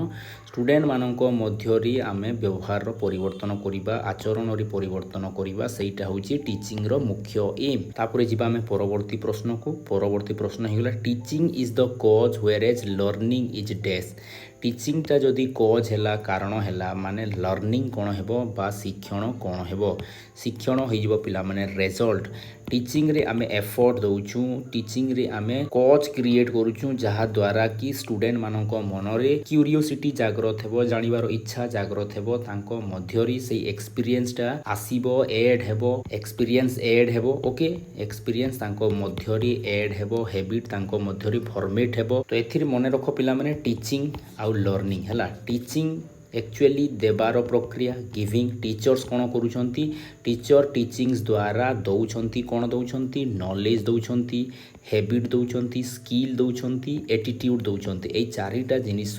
स्टूडेंट मानक मध्यरी आमे व्यवहार परिवर्तन करिबा, आचरण रे परिवर्तन करिबा, सेटा होउची टीचिंग रो मुख्य एम। तापरे जिबा आमे परवर्ती प्रश्न को। परवर्ती प्रश्न हेगला teaching is the cause whereas learning is dash. टीचिंगटा जदि कॉज हैला कारण हैला माने लर्निंग कोन हेबो बा शिक्षण कोन हेबो। शिक्षण होइजबो पिला माने रिजल्ट। टीचिंग रे आमे एफर्ट दउछु, टीचिंग रे आमे कॉज क्रिएट करूछु जहा द्वारा कि स्टूडेंट मानक मनरे क्यूरियोसिटी जागृत हेबो, जानिबार इच्छा जागृत हेबो, तांको मध्यरी से एक्सपीरियंसटा आसीबो, ऐड हेबो, एक्सपीरियंस ऐड हेबो, ओके। एक्सपीरियंस तांको मध्यरी ऐड हेबो, हैबिट तांको मध्यरी फॉर्मेट हेबो। तो एथिर मने रखो पिला माने टीचिंग आउ लर्निंग हैला। टीचिंग एक्चुअली देवार प्रक्रिया, गिविंग। टीचर्स कौन करुछंती, टीचर टीचिंग्स द्वारा दौछंती, कौन दौछंती, नॉलेज दौछंती, हैबिट दौछंती, स्किल दौछंती, एटीट्यूड दौछंती। ए चारिटा जिनिस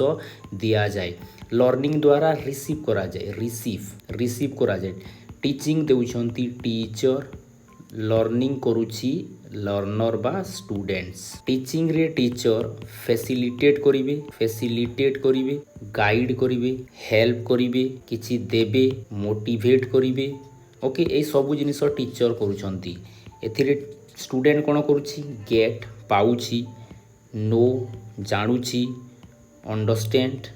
दिया जाए। लर्निंग द्वारा रिसीव करा जाए, रिसीव करा जाए। टीचिंग दौछंती टीचर, लर्निंग करुछि लर्नर बा स्टूडेंट्स। टीचिंग रे टीचर फैसिलिटेट करिवे, गाइड करिवे, हेल्प करिवे, किछि देबे, मोटिवेट करिवे, ओके। ए सब जिनिस टीचर करूछंती। एथिरे स्टूडेंट कोन करूछि, गेट पाउछि, नो जानुछि, अंडरस्टैंड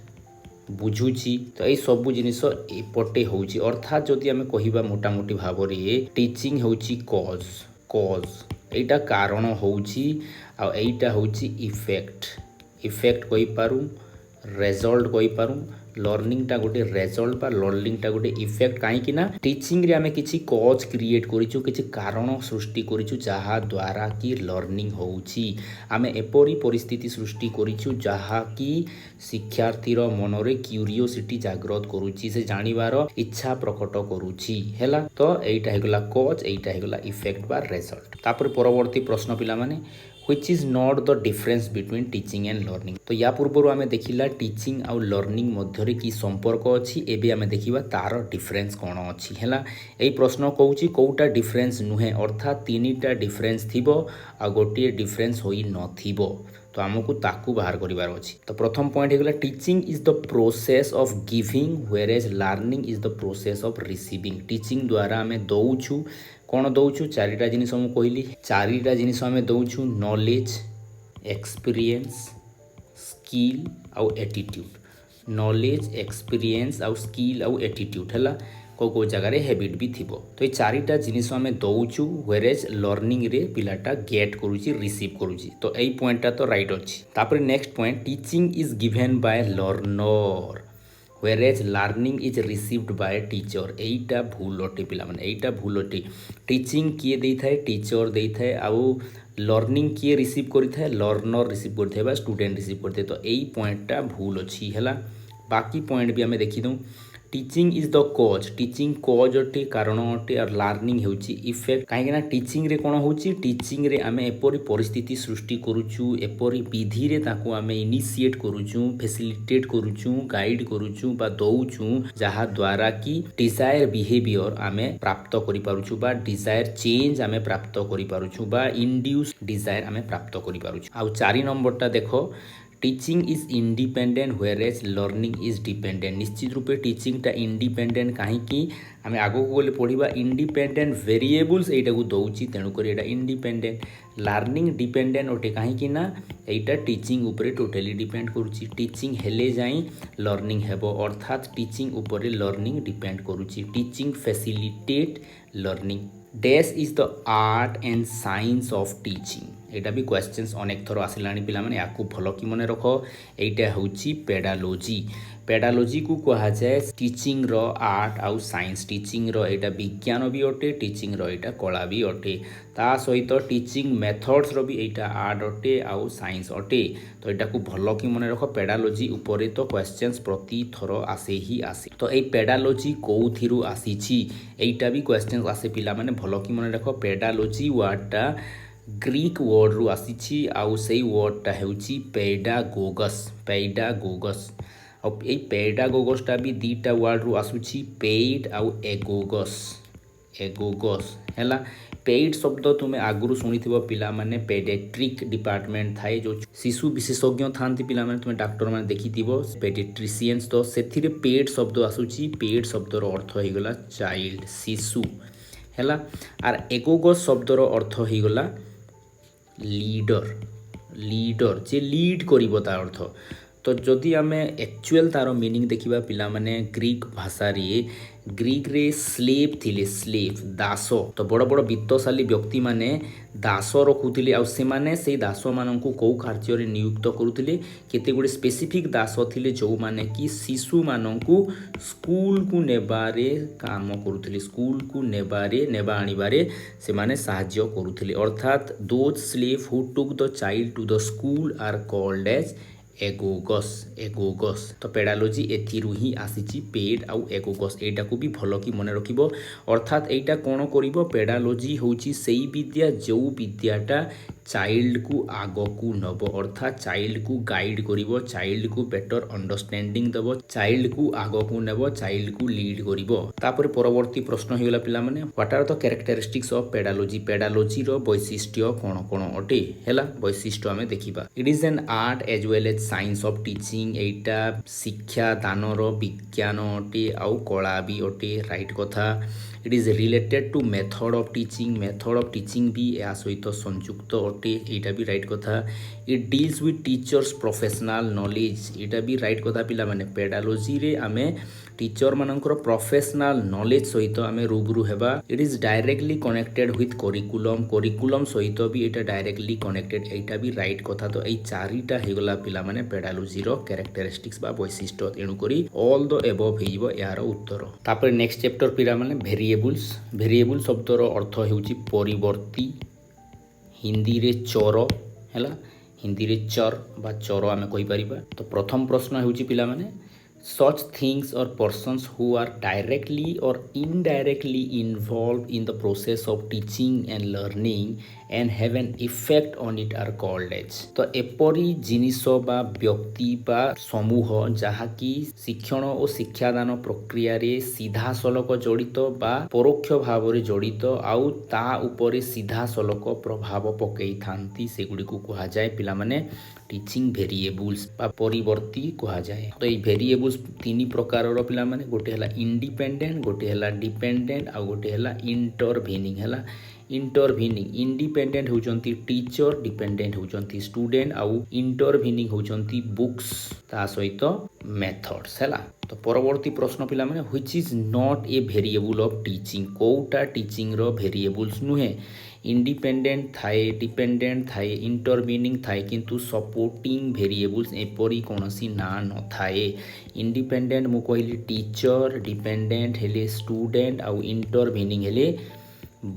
बुझुची। तो ये सब जिनिस एपटे होउची। अर्थात जदि आमे कहिबा मोटामोटी भाव रे टीचिंग होउची कॉज एटा कारण होउची, आ एटा होउची इफेक्ट कहि पारू, रिजल्ट कहि पारू। लर्निंगटा गोटे रिजल्ट बा लर्निंगटा गोटे इफेक्ट, कहीं ना टीचिंग रे आमे किछि कॉज क्रिएट करिछु, किछि कारण सृष्टि करिछु जहा द्वारा कि लर्निंग होउची। आमे एपरी परिस्थिति सृष्टि करिछु जहा कि शिक्षार्थीर मनरे क्यूरियोसिटी जागृत करुची, से जानिबार इच्छा प्रकट करुची हैला। तो एइटा हेगला कॉज, एइटा हेगला इफेक्ट बा रिजल्ट। तापर परवर्ती प्रश्न पिला माने which is not the difference between teaching and learning। तो या पूर्व आमे देखिला टीचिंग आउ लर्निंग मध्यरे की संपर्क अछि, एबे आमे देखिबा तार डिफरेंस कोन अछि हैला। एई प्रश्न कहूची कोउटा डिफरेंस नुहे, अर्थात तीनिटा डिफरेंस थिबो आ गोटे डिफरेंस होई नथिबो। तो आमको ताकू बाहर करिवार अछि। तो प्रथम पॉइंट हेगला teaching is the process of giving whereas learning is the process of receiving. Teaching द्वारा आमे दउछु, कौन दउछु, चारिटा जिनिस हम कहली, चारिटा जिनिस आमे दउछु, नॉलेज, एक्सपीरियंस, स्किल आउ एटीट्यूड नॉलेज एक्सपीरियंस आउ स्किल आउ एटीट्यूड है को जगार हैबिट भी थी तो ये चारिटा जिनिस आम दौचु व्हेरेज लर्निंग रे पिलाटा गेट करुच्ची रिसीव करुच्ची तो यही पॉइंटा तो राइट अच्छी तापर next point teaching is given by learner whereas learning is received by teacher एटा भूल अटे पिला माने एटा भूल अटे टीचिंग किए दे थाए टीचर दे थाए आउ लर्निंग किए रिसीव करि थाए लर्नर रिसीव करि थाए बा स्टूडेंट रिसीव करि थाए तो यही पॉइंटा भूल अच्छी है बाकी पॉइंट भी आम देखीदूँ teaching is the cause teaching cause अटे कारण अटे और लर्निंग होची इफेक्ट कहीं टीचिंग रे कौन होची टीचिंग रे आमे एपरी परिस्थिति सृष्टि करूचु एपरी विधि रे ताको आमे इनिशिएट करूचु फैसिलिटेट करूचु गाइड करूचु बा दउचु जहा द्वारा कि डिजायर बिहेवियर आमे प्राप्त करि पारुचु बा डिजायर चेंज आमे प्राप्त करि पारुचु बा इंड्यूस डिजायर आमे प्राप्त करि पारुचु आ 4 नंबरटा देखो teaching is independent whereas learning is dependent निश्चित रूपे टीचिंगटा इंडिपेंडेंट कहीं आम आगो गले पढ़ा इंडिपेंडेंट वेरिएबल्स एटा को दौची तेणुक एटा इंडिपेंडेंट लर्निंग डिपेंडेंट अटे कहीं एटा टीचिंग उपरे टोटली डिपेंड करुच्ची टीचिंग हेले जाई लर्निंग हेबो अर्थात टीचिंग उपरे लर्निंग डिपेंड करुच्ची teaching facilitate learning dash is the art and science of teaching एटा भी क्वेश्चंस अनेक थर आसिलानी पिला माने याकू भलो कि मने रखो एटा होची पेडालोजी पेडालोजी को कहा जाए टीचिंग रो आर्ट आउ साइंस टीचिंग रो एटा विज्ञान भी अटे टीचिंग रो एटा कला भी अटे ता सहित टीचिंग मेथड्स रो भी एटा आर्ट अटे आउ साइंस अटे तो एटा को भलो कि मने रखो पेडालोजी उपरे तो क्वेश्चंस प्रति थर आसे ही आसे तो ए पेडालोजी कोउथिरु आसीची एटा भी क्वेश्चंस आसे पिला माने भलो कि मने रखो पेडालोजी वर्डटा ग्रीक वर्ड रु आसीची आउ सेई वर्डटा हेउची पेडागोगस और ये पेडागोगसटा भी दीटा वर्ड रु आसुची पेड आउ एगोगस हैला पेड शब्द तुम्हें आगुरु शुणिथिबो पिला माने पेडियाट्रिक डिपार्टमेंट थाए जो शिशु विशेषज्ञ थांती पिला माने तुम्हें डॉक्टर माने देखिथिबो पेडियाट्रिशियंस तो सेथिरे पेड शब्द आसुची पेड शब्दर अर्थ हो गला चाइल्ड शिशु हैला आर एगोगस शब्दर अर्थ हो गला लीडर जे लीड करिवो तार अर्थ तो जदि आम एक्चुअल तार मीनिंग देखा पिला माने ग्रीक भाषा रे ग्रीक रे स्लेव थिले स्लेव दास तो बड़ बड़ वित्तशाली व्यक्ति माने दास रखुले आ से दास मान कौ कार्य नियुक्त करुले केते गुड़े स्पेसिफिक दास थिले जो माने कि शिशु मान स्कूल को नेबारे काम करुले स्कूल को नेबा आनिबारे से माने साहाय्य करुले अर्थात those slave who took the child to the school are called as agogos तो पेडालोजी एथिरु ही आसीची पेड आउ एगोगस एटा को भी भलो कि मने रखिबो अर्थात एटा कोन करिवो पेडालोजी होची सेई विद्या जो विद्याटा चाइल्ड को आगो को नबो अर्थात चाइल्ड को गाइड करिवो चाइल्ड को बेटर अंडरस्टैंडिंग दबो चाइल्ड को आगो को नेबो चाइल्ड को लीड करिवो तापर परवर्ती प्रश्न हिगला पिला माने what are the characteristics of pedagogy रो वैशिष्ट्य कोन कोन अटे हैला वैशिष्ट्य हमें देखिबा it is an art as well as science of teaching एटा शिक्षा दानर विज्ञान अटे आउ कला भी अटे राइट कथा it is related to method of teaching भी या सहित संयुक्त अटे एटा भी राइट कथा it deals with teachers professional knowledge एटा भी राइट कथा पिला माने पेडालोजी रे आमे टीचर मानकर प्रोफेशनल नॉलेज सहित आमे रूबरू हेबा it is directly connected with curriculum सहित भी एटा डायरेक्टली कनेक्टेड एटा भी राइट कथा तो एई चारिटा हेगला पिला माने पेडालोजी रो कैरेक्टरिस्टिक्स बा वैशिष्ट्य एणु करी ऑल द एबव हेइबो यार उत्तर तापर नेक्स्ट चैप्टर पिला माने भेरिएबल शब्दर अर्थ हेउची परिवर्ती हिंदी रे चर हैला हिंदी रे चर बा चर आमे कहि परिबा तो प्रथम प्रश्न हेउची पिला माने such things or persons who are directly or indirectly involved in the process of teaching and learning and have an effect on it are called as तो एपरी जिनिस बा व्यक्ति बा समूह जहाँकि शिक्षण और शिक्षादान प्रक्रिया रे सीधा सलक जड़ित बा परोक्ष भाव रे जड़ित आउ ता उपरे सीधा सलक प्रभाव पकई थांती सेगुडी को कहा जाए पिला माने टीचिंग भेरिएबल्स बा परिवर्ती कहा जाए तो ये भेरिएबल्स तीन प्रकार पिला माने गोटे हला इंडिपेंडेंट गोटे हला डिपेंडेंट आ गोटे हला इंटरभेनिंग हला इंटरभिनिंग इंडिपेंडेंट होचंती टीचर डिपेंडेंट होचंती स्टूडेंट आउ इंटरभिनिंग होचंती बुक्स ता सहित मेथड्स हैला। तो परवर्ती प्रश्न पिला माने which is not a variable of teaching कोटा टीचिंग रो वेरिएबल्स नुहे इंडिपेंडेंट थाए डिपेंडेंट थाए इंटरभिनिंग थाए किंतु सपोर्टिंग वेरिएबल्स एपरी कोनसी ना न थाए इंडिपेंडेंट मु कहली टीचर डिपेंडेंट हेले स्टूडेंट आउ इंटरभिनिंग हेले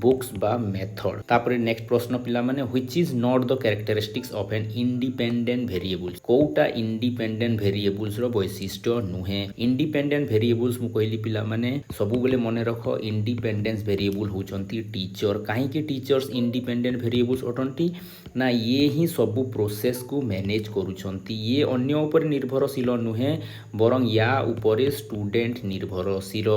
बुक्स बा मेथड। तापर नेक्स्ट प्रश्न पिला माने which is not the characteristics of an independent variables कोटा इंडिपेंडेंट वेरिएबल्स रो वैशिष्ट्य नुहे इंडिपेंडेंट वेरिएबल्स मु कहली पिला माने सबु बेले मने रखो इंडिपेंडेंस वेरिएबल होचंती टीचर काहे कि टीचर्स इंडिपेंडेंट वेरिएबल्स अटंती ना ये ही सबु प्रोसेस को मैनेज करूछंती ये अन्य ऊपर निर्भरशील नुहे बरं या ऊपर स्टूडेंट निर्भरशील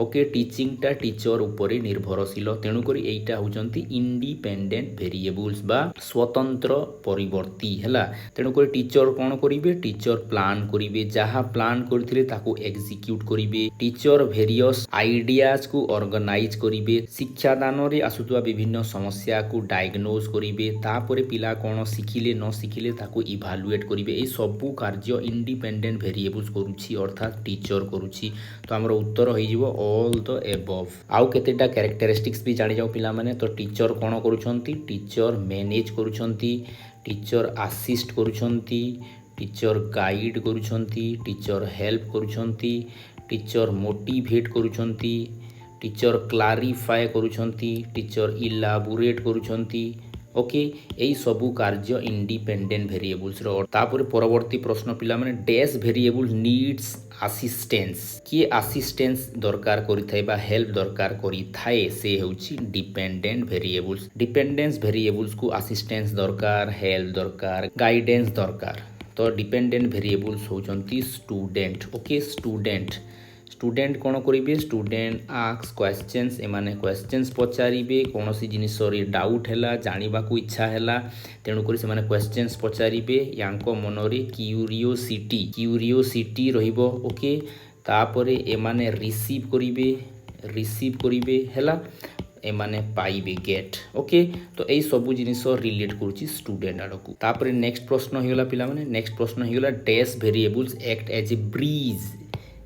ओके टीचिंग टा टीचर ऊपर निर्भरशील तेणुक एटा होचंती इंडिपेंडेंट वेरिएबल्स बा स्वतंत्र परिवर्ती हैला तेणुक टीचर कौन करिवे टीचर प्लान करिवे जहाँ प्लान करथिले ताको एग्जीक्यूट करिवे टीचर वेरियस आइडियाज को ऑर्गेनाइज करिवे शिक्षादान रे आसुतवा विभिन्न समस्या को डायग्नोज करिवे तापरे पिला कौन शिखिले न शिखिले ताको इभालुएट करिवे ए सबु कार्य इंडिपेंडेंट वेरिएबल्स करूछि अर्थात टीचर करूछि। तो हमर उत्तर होई जिवो ऑल द एबव। आउ केतेटा कैरेक्टरिस्टिक्स भी जानि जाऊ पिला माने तो टीचर कौन करूछंती टीचर मैनेज करूछंती टीचर असिस्ट करूछंती टीचर गाइड करूछंती टीचर हेल्प करूछंती टीचर मोटिवेट करूछंती टीचर क्लारिफाए करूछंती टीचर इलाबोरेट करूछंती ओके यही सबू कार्य इंडिपेंडेंट वेरिएबल्स रो। तापर परवर्ती प्रश्न पिला माने डैश वेरिएबल नीड्स असिस्टेंस किए असिस्टेंस दरकार करिथाय बा हेल्प दरकार करिथाय से होची डिपेंडेंट वेरिएबल्स डिपेंडेंस वेरिएबल्स को असिस्टेंस दरकार हेल्प दरकार गाइडेंस दरकार। तो डिपेंडेंट वेरिएबल्स होचंती स्टूडेंट ओके स्टूडेंट कौन करेंगे स्टूडेंट आस्क क्वेश्चंस एमाने क्वेश्चंस पचारिबे कौन सी जिनिस रे डाउट हैला जानिबा को इच्छा हैला तेणु करी से माने क्वेश्चंस पचारिबे यांको मनरे क्यूरियोसिटी रहिबो ओके तापरे एमाने रिसीव करिबे हैला एमाने पाइबे गेट ओके। तो यही सबू जिनिस रिलेट करूची स्टूडेंट आड़कू। तापरे नेक्स्ट प्रश्न हिगला पिला माने नेक्स्ट प्रश्न हिगला dash variables act as a bridge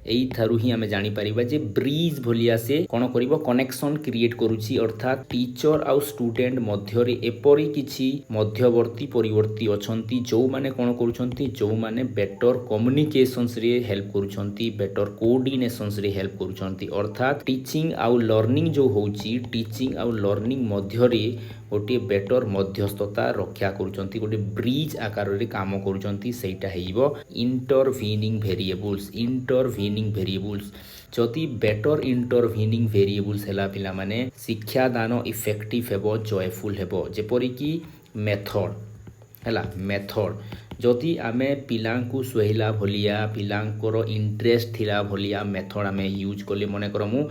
यही थारु ही आमे जानी परिबा जे ब्रिज भलिया से कोन करिवो कनेक्शन क्रिएट करूची अर्थात टीचर आउ स्टूडेंट मध्य रे एपरी किछि मध्यवर्ती परिवर्ती अछंती जो माने कोन करूछंती जो माने बेटर कम्युनिकेशंस रे हेल्प करूछंती बेटर कोऑर्डिनेशंस रे हेल्प करूछंती अर्थात टीचिंग आउ लर्निंग जो होची टीचिंग आउ लर्निंग मध्य रे गोटे बेटर मध्यस्थता रक्षा करूछंती गोटे ब्रिज आकार रे काम करूछंती सेटा हेइबो इंटरवीनिंग वेरिएबल्स जदि बेटर इंटरवीनिंग वेरिएबल्स हैला पिला माने शिक्षादान इफेक्टिव हेबो जॉयफुल हेबो जेपरि कि मेथड जदि आमे पिलांकु सुहेला भलिया पिलांकर इंटरेस्ट थिला भलिया मेथड आमे यूज करले मने करमु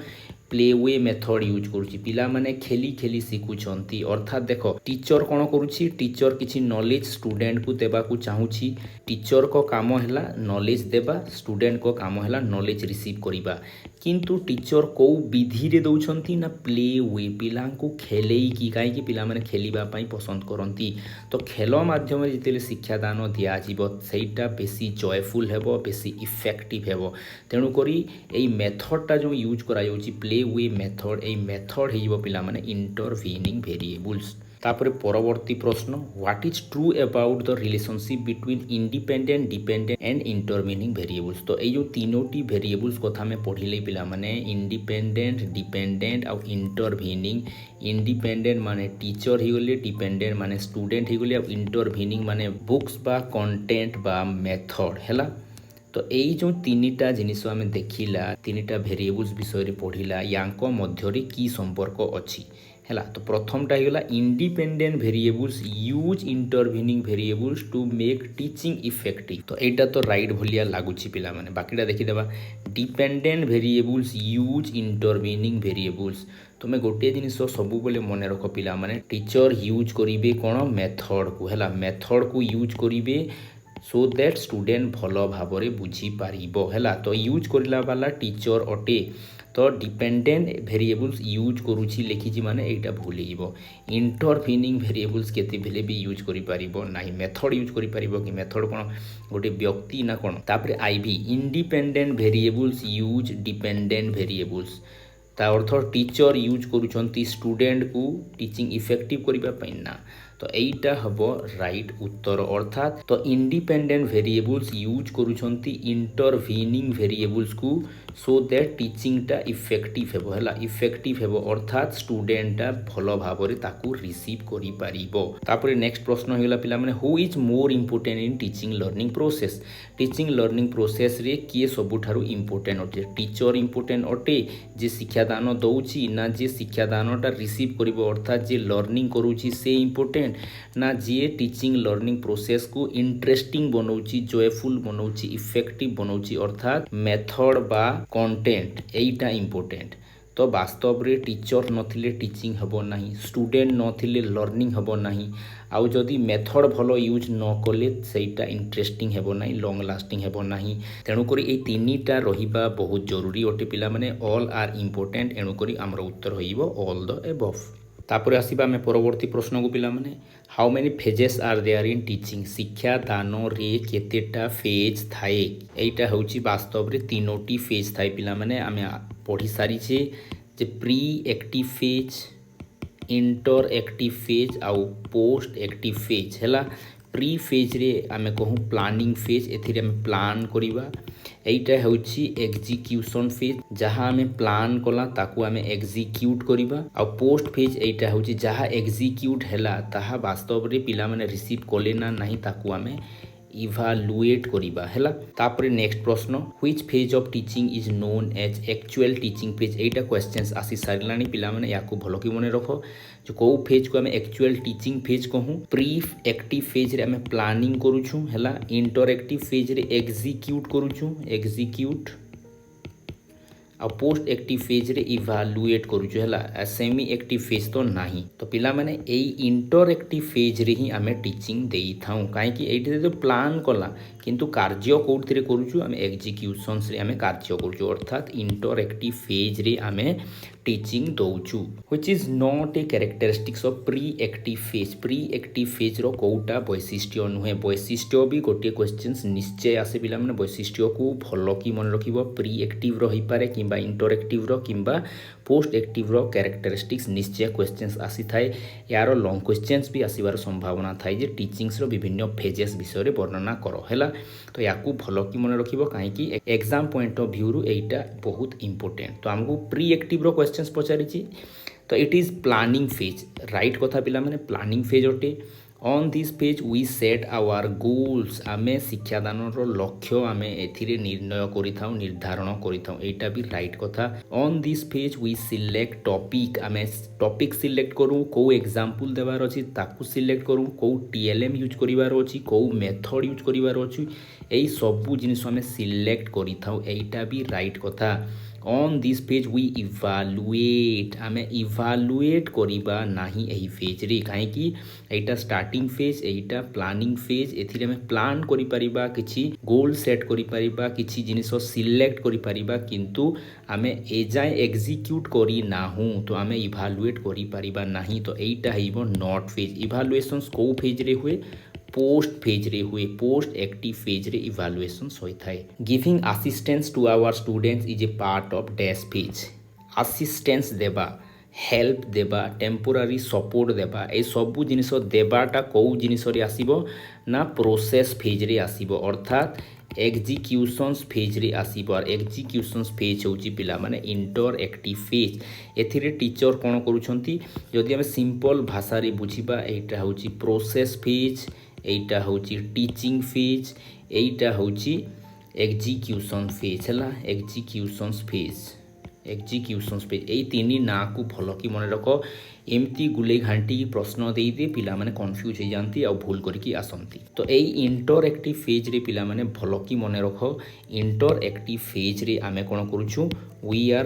प्ले वे मेथड यूज करूची पिला माने खेली खेली शिखुछंती अर्थात देखो टीचर कौन करूची टीचर किछि नॉलेज स्टूडेंट को देबा को चाहूची टीचर को काम हैला नॉलेज देबा स्टूडेंट को काम हैला नॉलेज रिसीव करिबा किंतु टीचर को विधि रे दउछंती ना प्ले वे पिला को खेलेई की काहे कि पिला माने खेलिबा पई पसंद करंती तो खेल माध्यम रे जितेले शिक्षा दान दिया जीवो सेटा बेसी जॉयफुल हेबो बेसी इफेक्टिव हेबो तेणु करी एई मेथड टा जो यूज करा जाउची play way method a method हेइबो पिला माने इंटरवीनिंग वेरिएबल्स। तापर परवर्ती प्रश्न what is true about the relationship between independent dependent and intervening variables. तो ये जो तीनोटी वेरिएबल्स कथा में पढ़िले पिला माने इंडिपेंडेंट डिपेंडेंट और इंटरवीनिंग इंडिपेंडेंट माने टीचर ही गले डिपेंडेंट माने स्टूडेंट ही गले और इंटरवीनिंग माने बुक्स बा कंटेंट बा मेथड हैला। तो यही जो तीनिटा जिनिस आम देखिला तीनिटा वेरिएबल्स विषय रे पढ़िला यांको मध्य रे की संपर्क अछि हैला। तो प्रथमटा हिगला independent variables use intervening variables to make teaching effective. तो एटा तो राइट भलिया लागुची पिला माने बाकीटा देखि देबा dependent variables use intervening variables तुमे गोटे जिनिस सबु बेले मने रख पिला माने टीचर यूज करिवे कोन मेथड को हैला मेथड को यूज करिवे सो दैट स्टूडेंट भल भाव बुझी पारिबो हैला। तो यूज करला वाला टीचर अटे तो डिपेंडेंट भेरिएबल्स यूज करूची लिखिची माने एटा भूल हिबो इंटरफिनिंग भेरिएबल्स केते भेले भी यूज करि परिबो नाही मेथड यूज करि परिबो कि मेथड कोन गोटे व्यक्ति ना कोन तापरे IV independent variables use dependent variables ता अर्थ टीचर यूज करूछंती स्टूडेंट को टीचिंग इफेक्टिव करिबा पई ना तो एटा हबो राइट उत्तर अर्थात तो इंडिपेंडेंट वेरिएबल्स यूज करूछंती इंटरवीनिंग वेरिएबल्स को सो दैट टीचिंग टा इफेक्टिव हेबो हला इफेक्टिव हेबो अर्थात स्टूडेंट टा भलो भाबरे ताकू रिसीव करि पारिबो तापरे नेक्स्ट प्रश्न हेला पिला माने who is more important in teaching learning process रे किए सबुठारु इंपोर्टेंट अटे टीचर इंपोर्टेंट अटे जे शिक्षादान दउची ना जे शिक्षादान टा रिसीव करिबो अर्थात जे लर्निंग करूची से इंपोर्टेंट ना जे टीचिंग लर्निंग प्रोसेस को इंटरेस्टिंग बनौची जॉयफुल बनौची इफेक्टिव बनौची अर्थात मेथड बा कंटेंट एटा इंपोर्टेंट तो वास्तव रे टीचर नथिले टीचिंग हबो नाही स्टूडेंट नथिले लर्निंग हबो नाही आउ जदि मेथड भलो यूज न कले सेटा इंटरेस्टिंग हेबो नाही लॉन्ग लास्टिंग हेबो नाही तेणु करी ए तीनीटा रहिबा बहुत जरूरी अटे पिला माने ऑल आर इंपोर्टेंट एणु करी हमर उत्तर होइबो ऑल द एबव तापर आसीबा में परवर्ती प्रश्न को पिला माने how many phases are there in teaching शिक्षा दान रे केतेटा फेज थाए एटा होची वास्तव रे तीनोटी फेज थाए पिला माने आमे पढ़ी सारी छे जे pre active phase interactive phase आउ पोस्ट एक्टिव फेज हैला प्री फेज रे आमे कहूँ प्लानिंग फेज एथिरे आमे प्लान करिबा एटा होची एग्जीक्यूशन फेज जहाँ आमे प्लान कला ताकू आमे एग्जीक्यूट करिबा आ पोस्ट फेज एटा होची जहाँ एग्जीक्यूट हैला ताहा वास्तव रे पिला माने रिसीव कले ना नाही ताकू आमे इभालुएट करिबा हैला तापरे नेक्स्ट प्रश्न which phase of teaching is known as actual teaching phase एटा क्वेश्चंस आसी सारिलानी पिला माने याकू भलो कि मने रखो जो को फेज को हमें एक्चुअल टीचिंग फेज कहूँ प्री एक्टिव फेज रे हमें प्लानिंग करूछु हैला इंटर एक्टिव फेज रे एग्जीक्यूट करूछु एग्जीक्यूट आ पोस्ट एक्टिव फेज रे इभालुएट करूछु हैला सेमी एक्टिव फेज तो नाही तो पिला माने एई इंटर एक्टिव फेज रे ही हमें टीचिंग देई थाउ काहे कि एठी तो प्लान कला किंतु कार्य कोउथरे करूछु हमें एग्जीक्यूशंस रे हमें कार्य करूछु अर्थात इंटर एक्टिव फेज रे हमें टीचिंग दउछु which is not a characteristics of pre active phase रो कोउटा वैशिष्ट्य नुहे वैशिष्ट्य भी गोटे क्वेश्चंस निश्चय आसे पिला माने वैशिष्ट्य को भलो की मन रखिबो प्री एक्टिव रो ही पारे किंबा इंटर एक्टिव रो किंबा पोस्ट एक्टिव रो कैरेक्टरिस्टिक्स निश्चय क्वेश्चंस आसी थाए यार लॉन्ग क्वेश्चंस भी आसीबार संभावना थाए जे टीचिंग्स रो विभिन्न फेजेस विषय रे वर्णना करो हैला तो याकू भलो की मन रखिबो काहे कि एग्जाम पॉइंट ऑफ व्यू रु एटा बहुत इंपोर्टेंट तो हमको प्री एक्टिव रो क्वेश्चंस पचारिछि तो it is planning phase right कथा पिला माने प्लानिंग फेज अटे on this page we set our goals आमे शिक्षादान रो लक्ष्य आमे एथिरे निर्णय करिथाउ निर्धारण करिथाउ एटा भी राइट कथा on this page we select topic आमे टॉपिक सिलेक्ट करू को एग्जांपल देबार अछि ताकू सिलेक्ट करू को टीएलएम यूज करिवार अछि को मेथड यूज करिवार अछि एई सबु जिनिस आमे सिलेक्ट करिथाउ एटा भी राइट कथा on this page we evaluate आमे इभालुएट करिबा नाही एही फेज रे काहे कि एटा स्टार्टिंग फेज एटा प्लानिंग फेज एथिरे आमे प्लान करि परिबा किछि गोल सेट करि परिबा किछि जिनिस सिलेक्ट करि परिबा किंतु आमे एजाय एग्जीक्यूट करि नाहु तो आमे इभालुएट करि परिबा नाही तो एटा हेबो नॉट फेज इभालुएशंस को फेज रे हुए पोस्ट फेज रे हुए पोस्ट एक्टिव फेज रे इवैल्यूएशन होई थाए giving assistance to our students is a part of dash phase assistance देबा हेल्प देबा टेम्पोरारी सपोर्ट देबा ए सबु जिनिस देबाटा को जिनिस रे आसीबो ना प्रोसेस फेज रे आसीबो अर्थात एग्जीक्यूशंस फेज रे आसीबो और एग्जीक्यूशंस फेज होची पिला माने इंटर एक्टिव फेज एथिरे टीचर कोन करूछंती जदि हम सिंपल भाषा रे बुझिबा एटा होची प्रोसेस फेज एटा होची टीचिंग फेज एटा होची एग्जीक्यूशन फेज हला एग्जीक्यूशंस फेज ए तीनी ना को भलो की मन रख एमती गुले घांटी प्रश्न दे दे पिला माने कंफ्यूज हो जाती और भूल करके आसंती तो ए इंटर एक्टिव फेज रे पिला माने भलो की मन रख इंटर एक्टिव फेज रे आमे कोन करूछु we are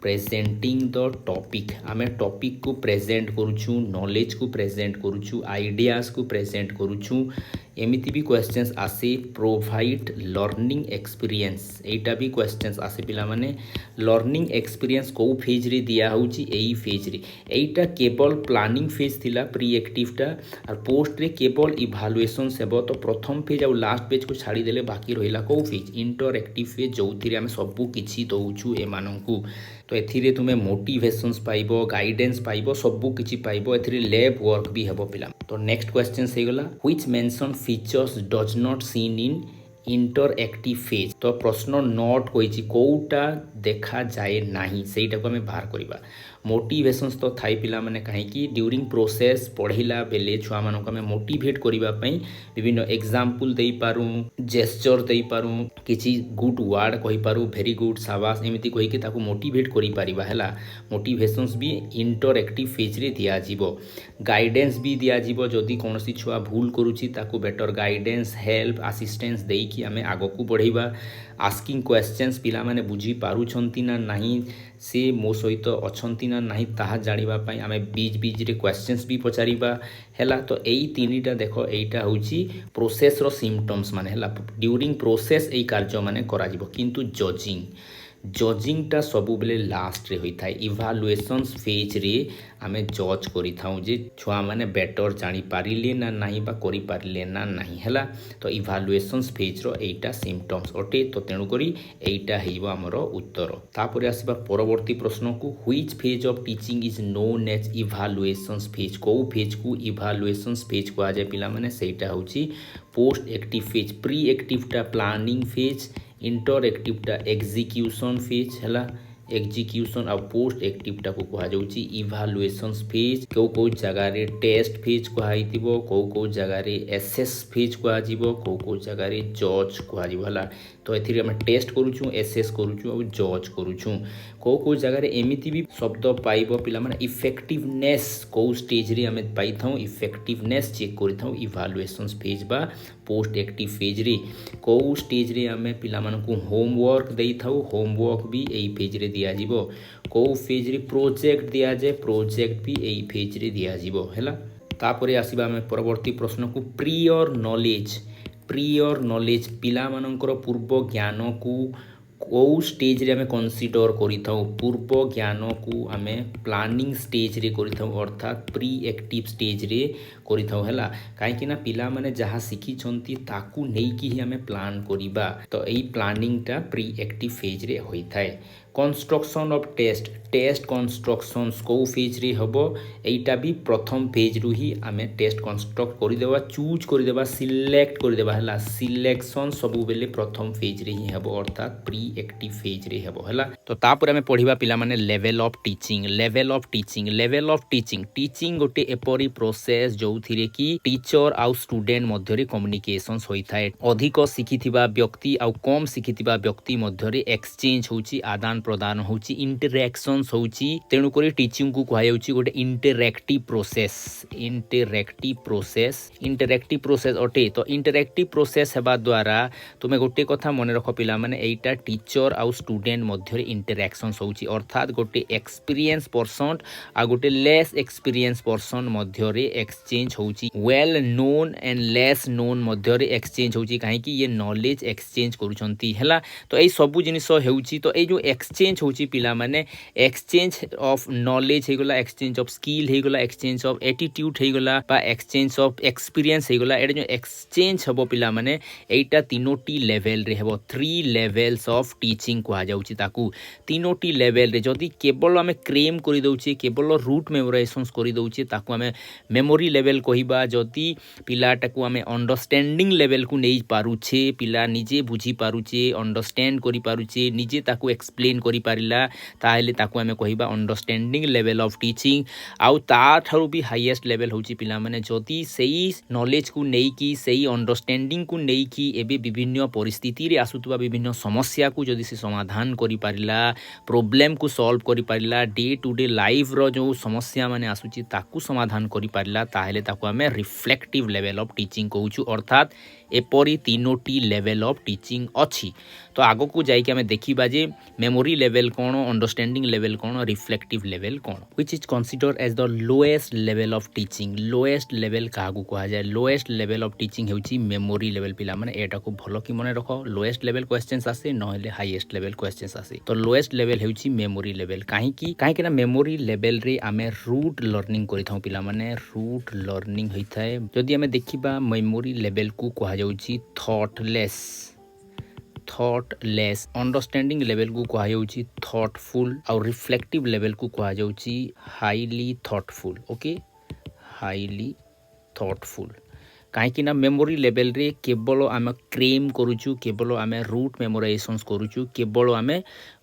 presenting the topic आमे टॉपिक को प्रेजेंट करूछु नॉलेज को प्रेजेंट करूछु आइडियाज को प्रेजेंट करूछु एमिति भी क्वेश्चंस आसे प्रोवाइड लर्निंग एक्सपीरियंस एटा भी क्वेश्चंस आसे पिला माने लर्निंग एक्सपीरियंस को फेज रे दिया होची एई फेज रे एटा केवल प्लानिंग फेज थिला प्री एक्टिवटा और पोस्ट रे केवल इभालुएशन सेबो तो प्रथम फेज और लास्ट पेज को छाड़ी देले बाकी रहिला को फेज इंटरएक्टिव फेज जोथिरे हम सब किछि दउछु एमानंकु तो एथिरे तुमे मोटिवेशंस पाइबो गाइडेंस पाइबो सबु किछि पाइबो एथिरे लैब वर्क भी हेबो पिला तो नेक्स्ट क्वेश्चन से गला which mention features does not seen in interactive phase तो प्रश्न नोट कोइछि कोउटा देखा जाए नाही सेटा को हमें बाहर करिबा मोटिवेशंस तो थाई पिला माने काहे कि ड्यूरिंग प्रोसेस पढ़िला बेले छुआ मानक हमें मोटिवेट करिबा पई विभिन्न एग्जांपल देई पारू जेस्चर देई पारू किछि गुड वर्ड कहि पारू वेरी गुड शाबाश एमिति कहि के ताको मोटिवेट करि परिबा हैला मोटिवेशंस भी इंटरएक्टिव फेज रे दिया जीवो गाइडेंस भी दिया जीवो जदी कोनोसी छुआ भूल करूची ताको बेटर गाइडेंस हेल्प असिस्टेंस देई कि हमें आगो को बढ़ाइबा आस्किंग क्वेश्चंस पिला माने बुझी पारुछंती ना नहीं से मो सहित अछंती ना नहीं ताहा जानिबा पई हमें बीच बीच रे क्वेश्चंस भी पचारिबा हैला तो एई तीनीटा देखो एईटा होची प्रोसेस रो सिम्पटम्स माने हैला ड्यूरिंग प्रोसेस एई कार्य माने करा जिवो किंतु जजिंगटा सबु बेले लास्ट रे होई थाए इवालुएशंस फेज रे आमे जज करि थाउ जे छुआ माने बेटर जानि पारिले ना नाही बा करि पारिले ना नाही हैला तो इवालुएशंस फेज रो एटा सिम्पटम्स अटे तो तेनु करी एटा हेइबो हमर उत्तर तापरे आसीबा परवर्ती प्रश्न को which phase of teaching is known as evaluations phase को फेज को इवालुएशंस फेज को आजे पिला माने सेटा होची पोस्ट एक्टिव फेज प्री एक्टिवटा प्लानिंग फेज इंटरएक्टिवटा एग्जीक्यूशन फेज हैला एग्जीक्यूशन और पोस्ट एक्टिवटा को कहा जाउची इवालुएशंस फेज को जगह रे टेस्ट फेज कहा हितिबो को जगह रे एसेस फेज कहा जिवो को जगह रे जज कहा जिवो हला तो एथिरे हम टेस्ट करूछु एसेस करूछु और जज करूछु को जगह रे एमिति भी शब्द पाइबो पिला माने इफेक्टिवनेस को स्टेज रे हमें पाई थाउ इफेक्टिवनेस चेक करि थाउ इवालुएशंस फेज बा पोस्ट एक्टिव फेज रे को स्टेज रे हमें पिला मानन को होमवर्क देई थाउ होमवर्क भी एई फेज रे दिया जिवो को फेज रे प्रोजेक्ट दिया जाए प्रोजेक्ट भी एई फेज रे दिया जिवो हैला तापरे आसीबा हमें परवर्ती प्रश्न को प्रियर नॉलेज पिला मानकर पूर्व ज्ञान को को स्टेज रे हमें कंसीडर करि थाउ पूर्व ज्ञान को हमें प्लानिंग स्टेज रे करि थाउ अर्थात प्री एक्टिव स्टेज रे करि थाउ हैला काहे कि ना पिला माने जहा सिखि छंती ताकू नेई कि हमें प्लान करिबा तो एई प्लानिंग टा प्री एक्टिव फेज रे होई थाए कंस्ट्रक्शन ऑफ टेस्ट कंस्ट्रक्शंस को फेज रे हबो एटा भी प्रथम फेज रु ही आमे टेस्ट कंस्ट्रक्ट करि देबा चूज करि देबा सिलेक्ट करि देबा हला सिलेक्शन सबु बेले प्रथम फेज रे ही हबो अर्थात प्री एक्टिव फेज रे हबो हला तो तापर आमे पढिबा पिला माने लेवल ऑफ टीचिंग टीचिंग गोटे एपरी प्रोसेस जोथिरे कि टीचर आउ स्टूडेंट मध्य रे कम्युनिकेशंस होई थाए अधिक सिखिथिबा व्यक्ति आउ कम सिखिथिबा व्यक्ति मध्य रे एक्सचेंज होउची आदान प्रदान होउची इंटरैक्शंस होउची तेनु करी टीचिंग को कहै होउची गोटे इंटरएक्टिव प्रोसेस अटे तो इंटरएक्टिव प्रोसेस हेबा द्वारा तुमे गोटे कथा मने रख पिला माने एटा टीचर आउ स्टूडेंट मध्य रे इंटरैक्शंस होउची अर्थात गोटे एक्सपीरियंस पर्सन आ गोटे लेस एक्सपीरियंस पर्सन मध्य रे एक्सचेंज होउची well known and less known मध्य रे एक्सचेंज होउची काहे कि ये नॉलेज एक्सचेंज करूछंती हैला तो एई सबु जिनिस हेउची तो एई जो एक्सचेंज होची पिला माने एक्सचेंज ऑफ नॉलेज हे गला एक्सचेंज ऑफ स्किल हे गला एक्सचेंज ऑफ एटीट्यूड हे गला बा एक्सचेंज ऑफ एक्सपीरियंस हे गला एटा जो एक्सचेंज हबो पिला माने एटा तीनोटी लेवल रे हबो 3 लेवल्स ऑफ टीचिंग को आ जाउची ताकू तीनोटी लेवल रे जदी केवल हमें क्रेम करि दउची केवल रूट मेमोराइजेशंस करि दउची ताकू हमें मेमोरी लेवल कहिबा जदी पिलाटा को हमें अंडरस्टैंडिंग लेवल को नै पारुछे पिला निजे बुझी पारुछे अंडरस्टैंड करि पारुछे निजे ताकू एक्सप्लेन करि पारिला ताहेले ताकू हमें कहिबा अंडरस्टैंडिंग लेवल ऑफ टीचिंग आउ ता थारु भी हाईएस्ट लेवल होची पिला माने जदी सेही नॉलेज को नेई की सेही अंडरस्टैंडिंग को नेई की एबे विभिन्न परिस्थिति रे आसुतबा विभिन्न समस्या को जदी से समाधान करि पारिला प्रॉब्लम को सॉल्व करि पारिला डे टू डे लाइफ रो जो समस्या माने आसुची ताकू समाधान करि पारिला ताहेले ताकू हमें रिफ्लेक्टिव लेवल ऑफ टीचिंग कहूछु अर्थात एपरी तीनोटी लेवल ऑफ टीचिंग अछि तो आगो को जाई कि हमें देखिबा जे मेमोरी मेमोरी लेवल कौन, अंडरस्टैंडिंग लेवल कौन, रिफ्लेक्टिव लेवल कौन, which is considered as the lowest level of teaching. Lowest level क्या कह जाए, लोएस्ट लेवल ऑफ टीचिंग होची मेमोरी लेवल। पिला माने एटा को भलो कि मने रखो, लोएस्ट लेवल क्वेश्चंस आसे नहले हाईएस्ट लेवल क्वेश्चंस आसे। तो लोएस्ट लेवल होची मेमोरी लेवल। काहे ना मेमोरी लेवल रे आमे रूट लर्निंग करिथाउ। पिला माने रूट लर्निंग होइथाय। जदि आमे देखिबा मेमोरी लेवल को कहा जाउची थॉटलेस, अंडरस्टैंडिंग लेवल को कहा जाउची थॉटफुल, और रिफ्लेक्टिव लेवल को कहा जाउची highly thoughtful. Okay, highly thoughtful. कहीं ना मेमोरी लेवल रे केवल आम क्रेम करुचु, केवल आम रूट मेमोराइजेशंस करुचु, केवल आम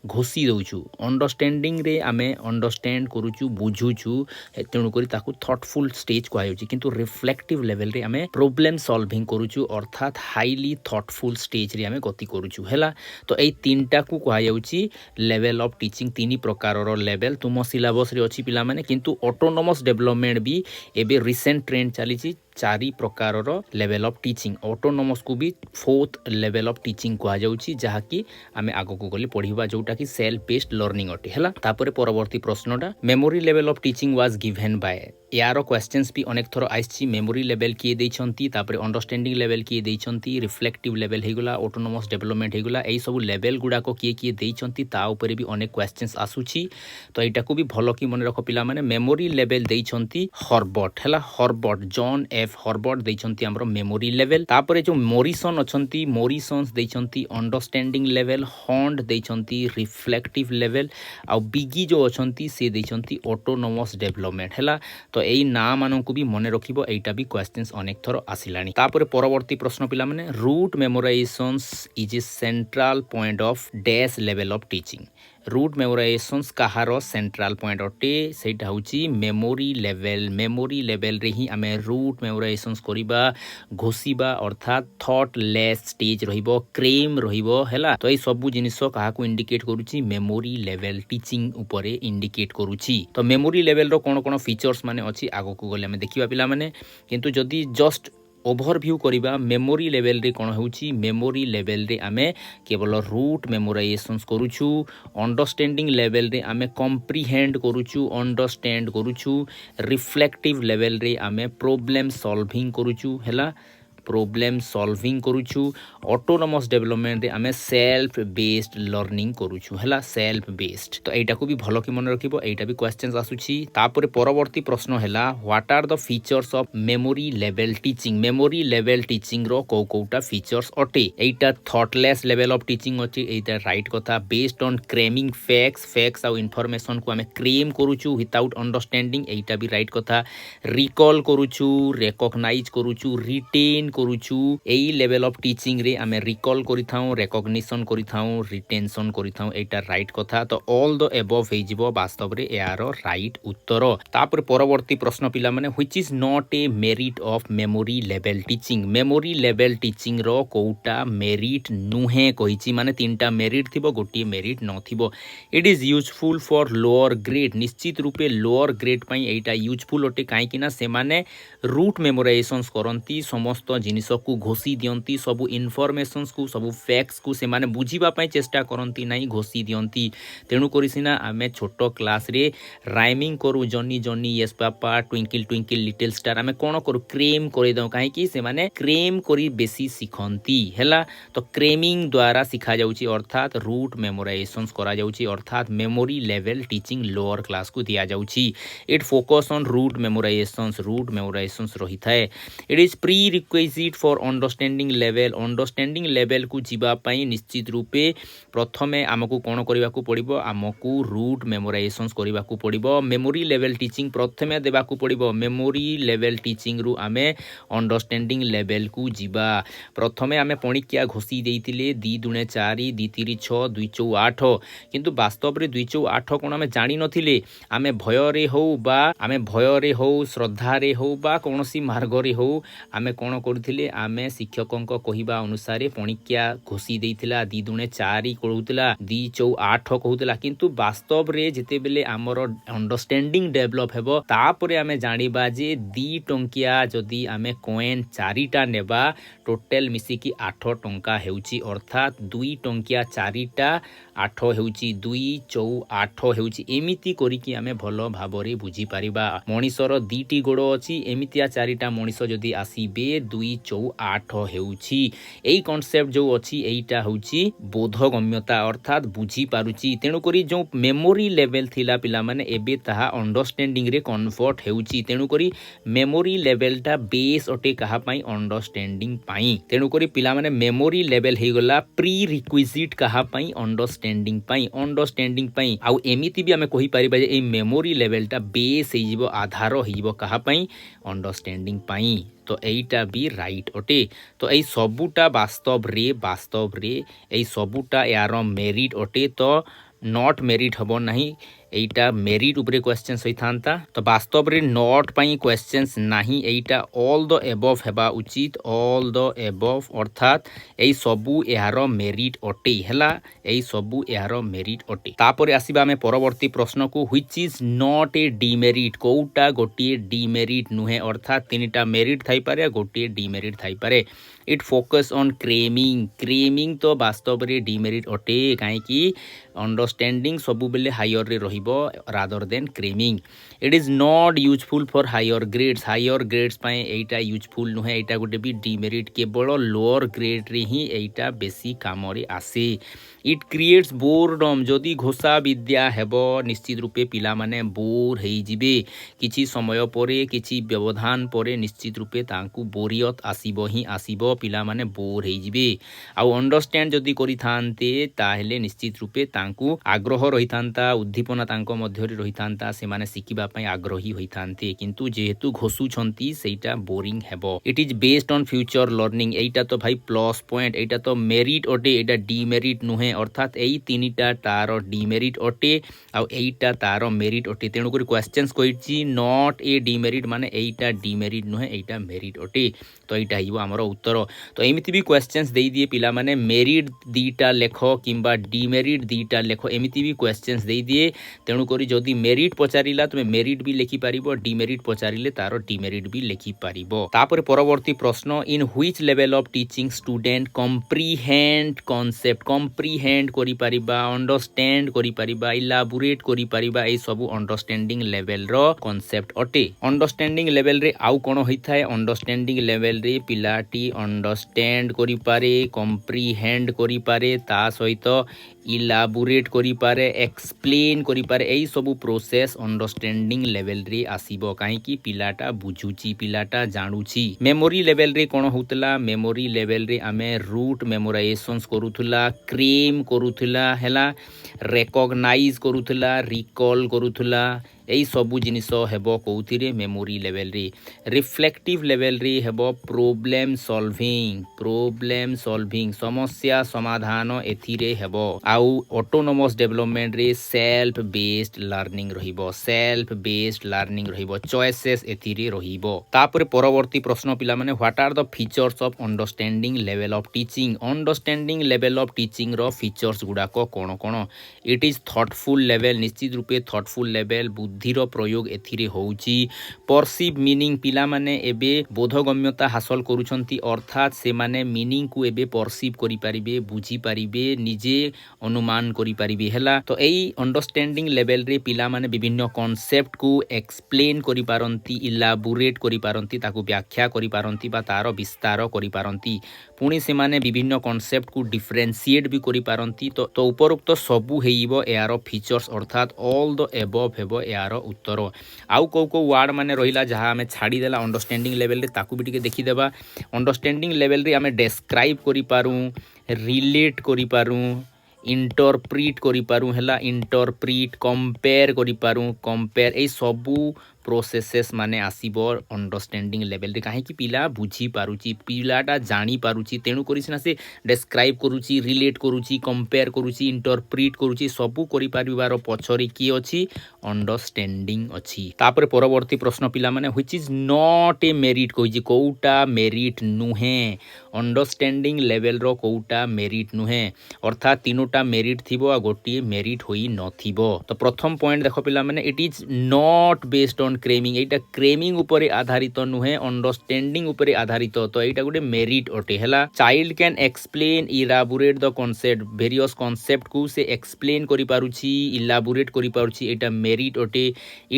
घोषी दौचु। अंडरस्टैंडिंग रे आम अंडरस्टैंड करुचु, बुझुचु, तेणुक थॉटफुल स्टेज कहुच्छी। किंतु रिफ्लेक्टिव लेवल रे आम प्रॉब्लम सॉल्विंग करुचु, अर्थात हाईली थॉटफुल स्टेज रे आम गति करुचु। हैला, तो यही तीनटा को कहुच्छी लेवल ऑफ टीचिंग। तीन प्रकार लेवल तुम सिलेबस रे अच्छी पिला माने। किंतु ऑटोनोमस डेवलपमेंट भी एबे रिसेंट ट्रेंड चली चारि प्रकार लेवल ऑफ टीचिंग। ऑटोनोमस को भी फोर्थ लेवल ऑफ टीचिंग कह जाउची, जहाँकि आमे आगो को गले पढ़िबा, जोटा कि सेल्फ बेस्ड लर्निंग अटे। हैला, तापरे परवर्ती प्रश्नटा, memory level of teaching was given by. यार क्वेश्चंस भी अनेक थर आइछि। मेमोरी लेवल किए देइछंती, तापरे अंडरस्टैंडिंग लेवल किए देइछंती, रिफ्लेक्टिव लेवल हेगला, ऑटोनोमस डेवलपमेंट हेगला। एई सब लेवल गुडा को किए देइछंती, ता ऊपर भी अनेक क्वेश्चंस आसुछि। तो एटा को भी भलो कि मन रखो पिला माने। मेमोरी लेवल देइछंती हर्बर्ट। हैला, हर्बर्ट, जॉन एफ हर्बर्ट देइछंती हमरो मेमोरी लेवल। तापरे जो मोरिसन अछंती, मोरिसन्स देइछंती अंडरस्टैंडिंग लेवल, हॉन्ड देइछंती रिफ्लेक्टिव लेवल, आ बिगी जो अछंती से देइछंती ऑटोनोमस डेवलपमेंट। हैला, तो एई नाम मानन को भी मने रखिबो। एटा भी क्वेश्चंस अनेक थर आसिलानी। तापरे परवर्ती प्रश्न पिला माने, rote memorizations is a central point of dash level of teaching. Rote memorizations कहार सेंट्रल पॉइंट अटे, सेटा होची मेमोरी लेवल। मेमोरी लेवल रे ही आमे रूट मेमोराइजेशंस करिबा, घोषिबा, अर्थात थॉटलेस स्टेज रहिबो, क्रेम रहिबो। हैला, तो एई सबु जिनिस कहा को इंडिकेट करूची, मेमोरी लेवल टीचिंग उपरे इंडिकेट करूची। तो मेमोरी लेवल रो कोन कोन फीचर्स माने अछि आगो को गले आमे देखिबा पिला माने। किंतु जदी जस्ट ओभरव्यू करिबा, मेमोरी लेवल रे कोन होउची, मेमोरी लेवल रे आमे केवल रूट मेमोराइजेशंस करूछु। अंडरस्टैंडिंग लेवल रे आमे कॉम्प्रिहेंड करूछु, अंडरस्टैंड करूछु। रिफ्लेक्टिव लेवल रे आमे प्रॉब्लम सॉल्विंग करूछु। हैला, प्रॉब्लम सॉल्विंग करूछु। ऑटोनोमस डेवलपमेंट रे आमे सेल्फ बेस्ड लर्निंग करूछु। हैला, सेल्फ बेस्ड। तो एटा को भी भलो कि मन रखिबो, एटा भी क्वेश्चंस आसुछि। तापरे परवर्ती प्रश्न हैला, what are the features of memory level teaching. Memory level teaching रो कोटा फीचर्स अटे। एटा थॉटलेस लेवल ऑफ टीचिंग अछि, एटा राइट कथा। बेस्ड ऑन क्रेमिंग फैक्ट्स आ इंफॉर्मेशन को आमे क्रेम करूछु विदाउट अंडरस्टैंडिंग, एटा भी राइट कथा। रिकॉल करूछु, रिकॉग्नाइज करूछु, रिटेन करूछु। एई लेवल ऑफ टीचिंग रे आमे रिकॉल करिथाउ, रिकॉग्निशन करिथाउ, रिटेंशन करिथाउ, एटा राइट कथा। तो ऑल द एबव हे जिवो वास्तव रे यार राइट उत्तर। तापर परवर्ती प्रश्न पिला माने, which is not a merit of memory level teaching. Memory level teaching रो कोटा मेरिट नुहे कहिछि, माने तीनटा मेरिट थिबो, गोटी मेरिट न थिबो। It is useful for lower grade. निश्चित रूपे लोअर ग्रेड पई एटा यूजफुल अटे, काहे कि ना से माने रूट मेमोराइजेशंस करंती, समस्त जिनिस को घोषी दियंती, सबु इनफॉरमेशंस को, सबु फैक्ट्स को से माने बुझिबा पई चेष्टा करंती, नाही घोषी दियंती। तेणु करी सिना आमे छोटो क्लास रे राइमिंग करू, Johnny Johnny yes papa, twinkle twinkle little star, आमे कोन करू, क्रेम करि दउ, काहे कि से माने क्रेम करी बेसी सिखंती। हैला, तो क्रेमिंग द्वारा सिखा जाउची, अर्थात रूट मेमोराइजेशंस करा जाउची, अर्थात memory level teaching lower class को दिया जाउची। इट फोकस ऑन रूट मेमोराइजेशंस रही थाए। It is pre requisite for understanding level. Understanding level को जीवा पई निश्चित रूपे प्रथमे आमको कोन करिबा को पड़िबो, आमको रूट मेमोराइजेशंस करिबा को पड़िबो। मेमोरी लेवल टीचिंग प्रथमे देबा को पड़िबो। मेमोरी लेवल टीचिंग रु आमे अंडरस्टैंडिंग लेवल को जीवा। प्रथमे आमे पणिकिया घोषी देइतिले 2 दुणे 4, 2 3 6, 2 4 8, किंतु वास्तव रे 2 4 8 कोन आमे जानि नथिले। आमे भय रे हो, श्रद्धा रे हो, बा कोनोसी मार्ग रे हो, आमे कोन करुथिले आमे शिक्षकों कहिबा अनुसार पणिकिया घोषी देइथिला 2 दुणे 4 कहउथिला 2 चौ 8 कहउथिला किंतु वास्तव रे जेते बेले हमर अंडरस्टैंडिंग डेवलप हेबो तापरे आमे जानिबा जे 2 टंकिया जदी आमे कॉइन 4टा नेबा टोटल मिसी की 8 टंका हेउची अर्थात 2 टंकिया 4टा 8 हेउची 2 चौ 8 हेउची एमिति करिकी आमे भलो भाबरे बुझी परिबा मनिषर 2टी गोड़ अछि एमितिया 4टा मनिष जदी आसीबे 2 चौ 8 हेउची एई कांसेप्ट जो अछि एइटा होउची बोधगम्यता अर्थात बुझी पारुची तेनु करी जो मेमोरी लेवल थिला पिला माने एबे ताहा अंडरस्टैंडिंग रे कन्वर्ट हेउची तेनु करी मेमोरी लेवल टा बेस अटे कहा पई अंडरस्टैंडिंग पई तेनु करी पिला माने मेमोरी लेवल हे गला प्री रिक्विजिट कहा पई अंडरस्टैंडिंग पई आउ एमिति भी हमें कहि परिबा जे ए मेमोरी लेवल टा बेस हे जिवो आधार हे जिवो कहा पई अंडरस्टैंडिंग पई तो एइटा भी राइट अटे तो एई सबुटा वास्तव रे एई सबुटा यार मेरिट अटे तो नॉट मेरिट हबो नहीं एइटा मेरिट उपरे क्वेश्चंस होई थांता तो वास्तव रे नॉट पई क्वेश्चंस नाही एइटा ऑल द एबव हेबा उचित ऑल द एबव अर्थात एई सबु यार मेरिट अटे हला एई सबु यार मेरिट अटे तापरे आसीबा हमें परवर्ती प्रश्न को which is not a demerit कोउटा गोटी डीमेरिट नुहे अर्थात 3टा मेरिट थाई पारे गोटी डीमेरिट थाई पारे इट फोकस ऑन क्रेमिंग तो वास्तव रे डीमेरिट अटे काहे कि अंडरस्टैंडिंग सबु बेले हायर रे रहिबो rather than cramming it is not useful for higher grades पय एइटा यूजफुल नुहे एइटा गोटे भी डीमेरिट केवल लोअर ग्रेड रे ही एइटा बेसी काम रे आसे इट क्रिएट्स बोरडम जदि घोषा विद्या हेबो निश्चित रूपे पिला माने बोर हेई जिबे किछि समय परे किछि व्यवधान परे निश्चित रूपे तांकु बोरियत आसीबो ही आसीबो पिला माने बोर हेई जिबे आउ अंडरस्टैंड जदि करि थांते ताहेले निश्चित रूपे तांकु आग्रह रहि थांता उद्दीपना तांको मध्य रे रहि थांता से माने सिखिबा पय आग्रही होई थांते किंतु जेहेतु घोषु छंती सेटा बोरिंग हेबो it is based on future learning एइटा तो भाई प्लस पॉइंट एइटा तो मेरिट अटे एइटा डीमेरिट नुहे अर्थात एई 3टा तार डीमेरिट अटे आ एइटा तार मेरिट अटे तेणु करी क्वेश्चंस कहिछि नॉट ए डीमेरिट माने एइटा डीमेरिट नुहे एइटा मेरिट अटे तो एइटा हिबो हमर उत्तर तो एमिति भी क्वेश्चंस देई दिए पिला माने मेरिट 2टा लेखो किंबा डीमेरिट 2टा लेखो एमिति भी क्वेश्चंस देई दिए तेणु करी जदि मेरिट पचारिला तुमे मेरिट भी लेखि पारिबो डीमेरिट पचारिले तार डीमेरिट भी लेखि पारिबो तापर परवर्ती प्रश्न in which level of teaching student comprehend concept comprehend करि पारिबा अंडरस्टैंड करि पारिबा इलाबोरेट करि पारिबा ए सब अंडरस्टैंडिंग लेवल रो कांसेप्ट अटे अंडरस्टैंडिंग लेवल रे आउ कोन होई थाए अंडरस्टैंडिंग लेवल रे पिलाटी अंडरस्टैंड करि पारे कॉम्प्रिहेंड करि पारे ता सहित इलाबोरेट करि पारे एक्सप्लेन करि पारे एई सब प्रोसेस अंडरस्टैंडिंग लेवल रे आसीबो काहे कि पिलाटा बुझुची पिलाटा जानुची मेमोरी लेवल रे कोन होतला मेमोरी लेवल रे आमे रूट मेमोराइजेशंस करूथला क्रेम करूथला हैला रिकॉग्नाइज करूथला रिकॉल करूथला एई सबु जिनिस हेबो कोउथिरे मेमोरी लेवल रे रिफ्लेक्टिव लेवल रे हेबो प्रॉब्लम सॉल्विंग समस्या समाधान एथिरे हेबो आउ ऑटोनोमस डेवलपमेंट रे सेल्फ बेस्ड लर्निंग रहिबो चॉइसेस एथिरे रहिबो तापर परवर्ती प्रश्न पिला माने what are the features of understanding level of teaching रो फीचर्स गुडा को कोन इट इज थॉटफुल लेवल निश्चित रूपे थॉटफुल लेवल बुद्धिर प्रयोग एथिरे होउची परसीव मीनिंग पिला माने एबे बोधगम्यता हासिल करूछंती अर्थात से माने मीनिंग को एबे परसीव करि पारिबे बुझी पारिबे निजे अनुमान करि पारिबे हैला तो एई अंडरस्टैंडिंग लेवल रे पिला माने विभिन्न कांसेप्ट को एक्सप्लेन करि पारंती इलाबोरेट करि पारंती ताकू व्याख्या करि पारंती बा तार विस्तार करि पारंती पुणी से माने विभिन्न कांसेप्ट को डिफरेंशिएट भी करि पारंती तो उपरोक्त सबु हेइबो यार फीचर्स अर्थात ऑल द एबव हेबो यार उत्तर आउ को वर्ड माने रहिला जहा हमें छाड़ी देला अंडरस्टैंडिंग लेवल रे ताकू भी टिके देखि देबा अंडरस्टैंडिंग लेवल रे हमें डिस्क्राइब करि पारू रिलेट करि पारू इंटरप्रिट करि पारू हैला इंटरप्रिट कंपेयर करि पारू कंपेयर ए सबु प्रोसेसेस माने आसीबो अंडरस्टैंडिंग लेवल रे काहे कि पिला बुझी पारुची पिलाटा जानी पारुची तेणु करी सिना से डिस्क्राइब करूची रिलेट करूची कंपेयर करूची इंटरप्रिट करूची सबु करि परिवार पछरे की अछि अंडरस्टैंडिंग अछि तापर परवर्ती प्रश्न पिला माने which is not a merit कहिजी कोउटा मेरिट नुहे अंडरस्टैंडिंग लेवल रो कोउटा मेरिट नुहे अर्थात तीनोटा मेरिट थिबो आ गोटी मेरिट होई नथिबो तो प्रथम पॉइंट देखो पिला माने it is not based on cramming एटा क्रेमिंग ऊपर आधारित नुहे अंडरस्टैंडिंग ऊपर आधारित तो एटा गोटे मेरिट ओटे हला child can explain elaborate the concept various concept को से एक्सप्लेन करि पारुची इलाबोरेट करि पारुची एटा मेरिट ओटे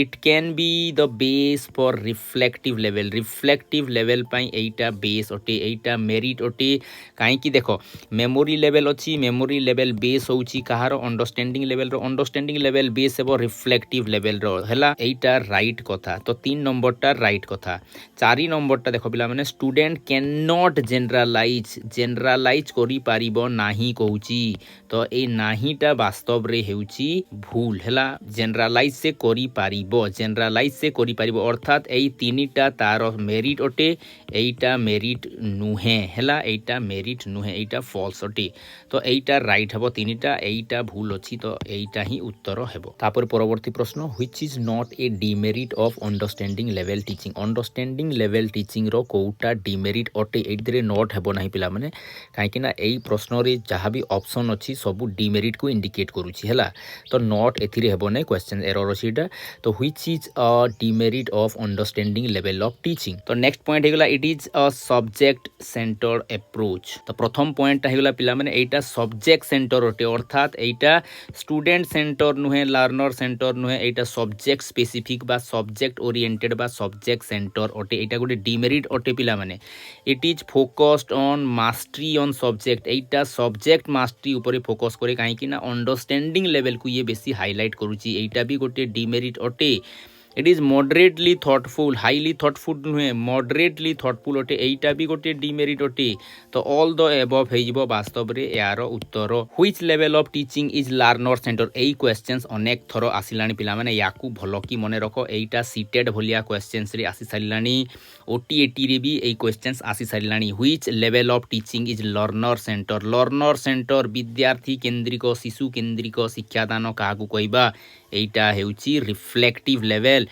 it can be the base for reflective level पई एटा बेस ओटे एटा मेरिट ओटे काहे कि देखो मेमोरी लेवल अछि मेमोरी लेवल बेस होउची कहार अंडरस्टैंडिंग लेवल बेस हेबो रिफ्लेक्टिव लेवल रो हला एटा राइट कथा तो 3 नंबर टा राइट कथा 4 नंबर टा देखो पिला माने स्टूडेंट कैन नॉट जनरलाइज करि पारिबो नाही कहूची तो ए नाहीटा वास्तव रे हेउची भूल हला जनरलाइज से करि पारिबो अर्थात एई तीनिटा तार मेरिट ओटे एटा मेरिट नुहे हला एटा मेरिट नुहे एटा फॉल्स ओटे तो एटा राइट हेबो तीनिटा एटा भूल अछि तो एटा ही उत्तर हेबो तापर परवर्ती प्रश्न which is not a demerit of understanding level teaching रो कोउटा डिमेरिट ओटे एदरे नॉट हेबो नाही पिला माने काहे कि ना एई प्रश्न रे जहां भी ऑप्शन अछि सब डिमेरिट को इंडिकेट करूची हला तो नॉट एथिरे हेबो नै क्वेश्चन एरर छिटा तो which is a demerit of understanding level of teaching तो नेक्स्ट पॉइंट हेगला it is a subject centered approach तो प्रथम पॉइंट हेगला पिला माने एटा सब्जेक्ट सेंटर ओटे अर्थात एटा स्टूडेंट सेंटर नुहे लर्नर सेंटर नुहे एटा सब्जेक्ट स्पेसिफिक बा सब्जेक्ट ओरिएंटेड बा सब्जेक्ट सेंटर ओटे एटा गोटे डिमेरिट ओटे पिला माने it is focused on mastery on subject Etah subject mastery ऊपर फोकस करे काहे कि ना अंडरस्टैंडिंग लेवल को ये बेसी हाईलाइट करूची एटा भी गोटे डिमेरिट ओटे it is moderately thoughtful highly thoughtful नुहे मॉडरेटली थॉटफुल ओटे एटा भी गोटे डिमेरिट ओटे तो ऑल द एबव हेजिबो वास्तव रे यार उत्तर which level of teaching is learner center एई क्वेश्चंस अनेक थरो आसिलानी पिला माने याकू भलो की मने रखो एटा सीटेड भलिया क्वेश्चंस रे आसी सारिलानी ओटीएटी रे भी एई क्वेश्चंस आसी सारिलानी which level of teaching is learner center विद्यार्थी केंद्रिक शिशु केंद्रिक शिक्षादान काहाकू कहबा एटा हेउची रिफ्लेक्टिव लेवल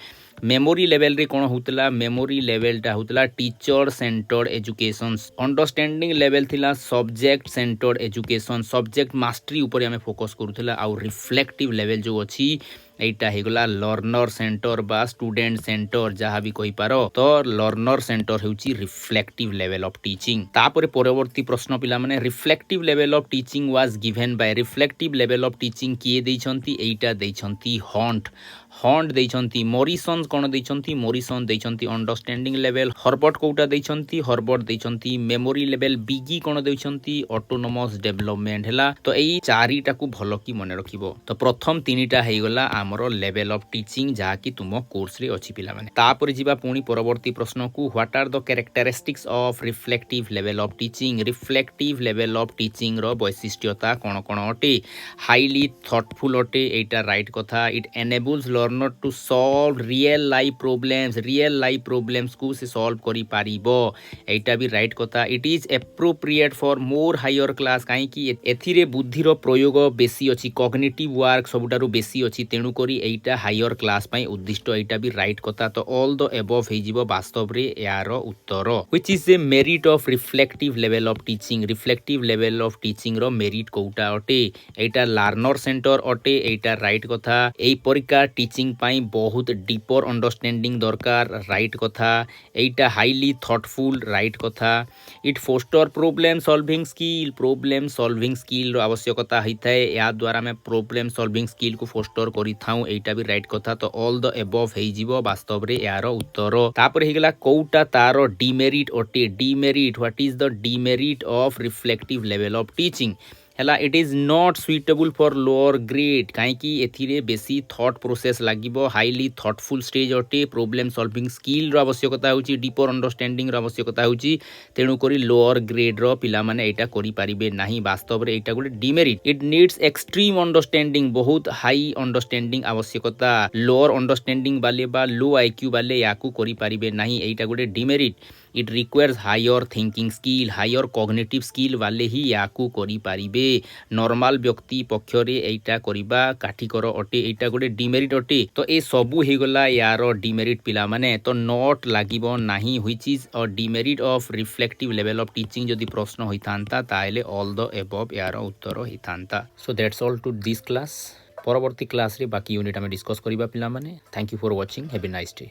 मेमोरी लेवल रे कोन होतला मेमोरी लेवल टा होतला teacher centered education understanding level थिला subject centered education subject mastery ऊपर हमें फोकस करूथला आ रिफ्लेक्टिव लेवल जो अछि एटा हेगला लर्नर सेंटर बा स्टूडेंट सेंटर जहाँ भी कहि पारो तो लर्नर सेंटर हेउची रिफ्लेक्टिव लेवल ऑफ टीचिंग तापरे परवर्ती प्रश्न पिला माने reflective level of teaching was given by reflective level of teaching किए दैछंती एटा दैछंती हॉन्ट दैछंती मॉरिसन कोन दैछंती मॉरिसन दैछंती अंडरस्टैंडिंग लेवल हर्बर्ट कोटा दैछंती हर्बर्ट दैछंती मेमोरी लेवल बिगी कोन दैछंती ऑटोनोमस डेवलपमेंट हला तो एई चारिटा को भलो की मने रखिबो तो प्रथम तीनिटा हेगला हमरो लेवल ऑफ टीचिंग जहा कि तुम कोर्स रे अछि पिला माने तापर जिबा पुनी परवर्ती प्रश्न को what are the characteristics of reflective level of teaching रो वैशिष्ट्यता कोन कोन अटे हाईली थॉटफुल अटे एटा राइट कथा it enables learner to solve real life problems को से सॉल्व करि पारिबो एटा भी राइट कथा it is appropriate for more higher class काहे कि एथिरे बुद्धि रो प्रयोग बेसी अछि कॉग्निटिव वर्क सबुटारो बेसी अछि तेनु करी एटा हायर क्लास पई उद्दिष्ट एटा भी राइट कथा तो ऑल द एबव हेजिबो वास्तव रे यार उत्तर which is a merit of reflective level of teaching रो मेरिट कोउटा अटे एटा लर्नर सेंटर अटे एटा राइट कथा एई परीक्षा टीचिंग पाई बहुत डीपर अंडरस्टैंडिंग दरकार राइट कथा एटा हाईली थॉटफुल राइट कथा it foster problem solving skill रो आवश्यकता हिथाय या द्वारा में प्रॉब्लम सॉल्विंग स्किल को फोस्टर करि थाउ एटा भी राइट कथा तो ऑल द एबव हेजिबो वास्तव रे यार उत्तर तापर हेगला कोउटा तारो डिमेरिट ओटे demerit what is the demerit of reflective level of teaching हैला it is not suitable for lower grade कहीं एथिरे बेसी थॉट प्रोसेस लागिबो हाईली थॉटफुल स्टेज अटे प्रॉब्लम सॉल्विंग स्किल रो आवश्यकता होची डीपर अंडरस्टैंडिंग रो आवश्यकता होची तेणु करी लोअर ग्रेड रो पिला माने एटा करि परिबे नाही वास्तव रे एटा गोटे demerit it needs extreme understanding बहुत हाई अंडरस्टैंडिंग आवश्यकता लोअर अंडरस्टैंडिंग वाले बा लो आईक्यू वाले याकू करि परिबे नाही एटा गोटे demerit it requires higher thinking skill higher cognitive skill वाले ही याकू करि परिबे नॉर्मल व्यक्ति पक्षरे एटा करिबा काठीकर अटे एटा गोटे डिमेरिट अटे तो ए सबु हे गला यार डिमेरिट पिला माने तो नॉट लागिबो नाही which is a demerit of reflective level of teaching जदि प्रश्न होइतांता ताले ऑल द एबव यार उत्तर होइतांता so that's all to this class परवर्ती क्लास रे बाकी यूनिट हम डिस्कस करिबा पिला माने thank you for watching have a nice day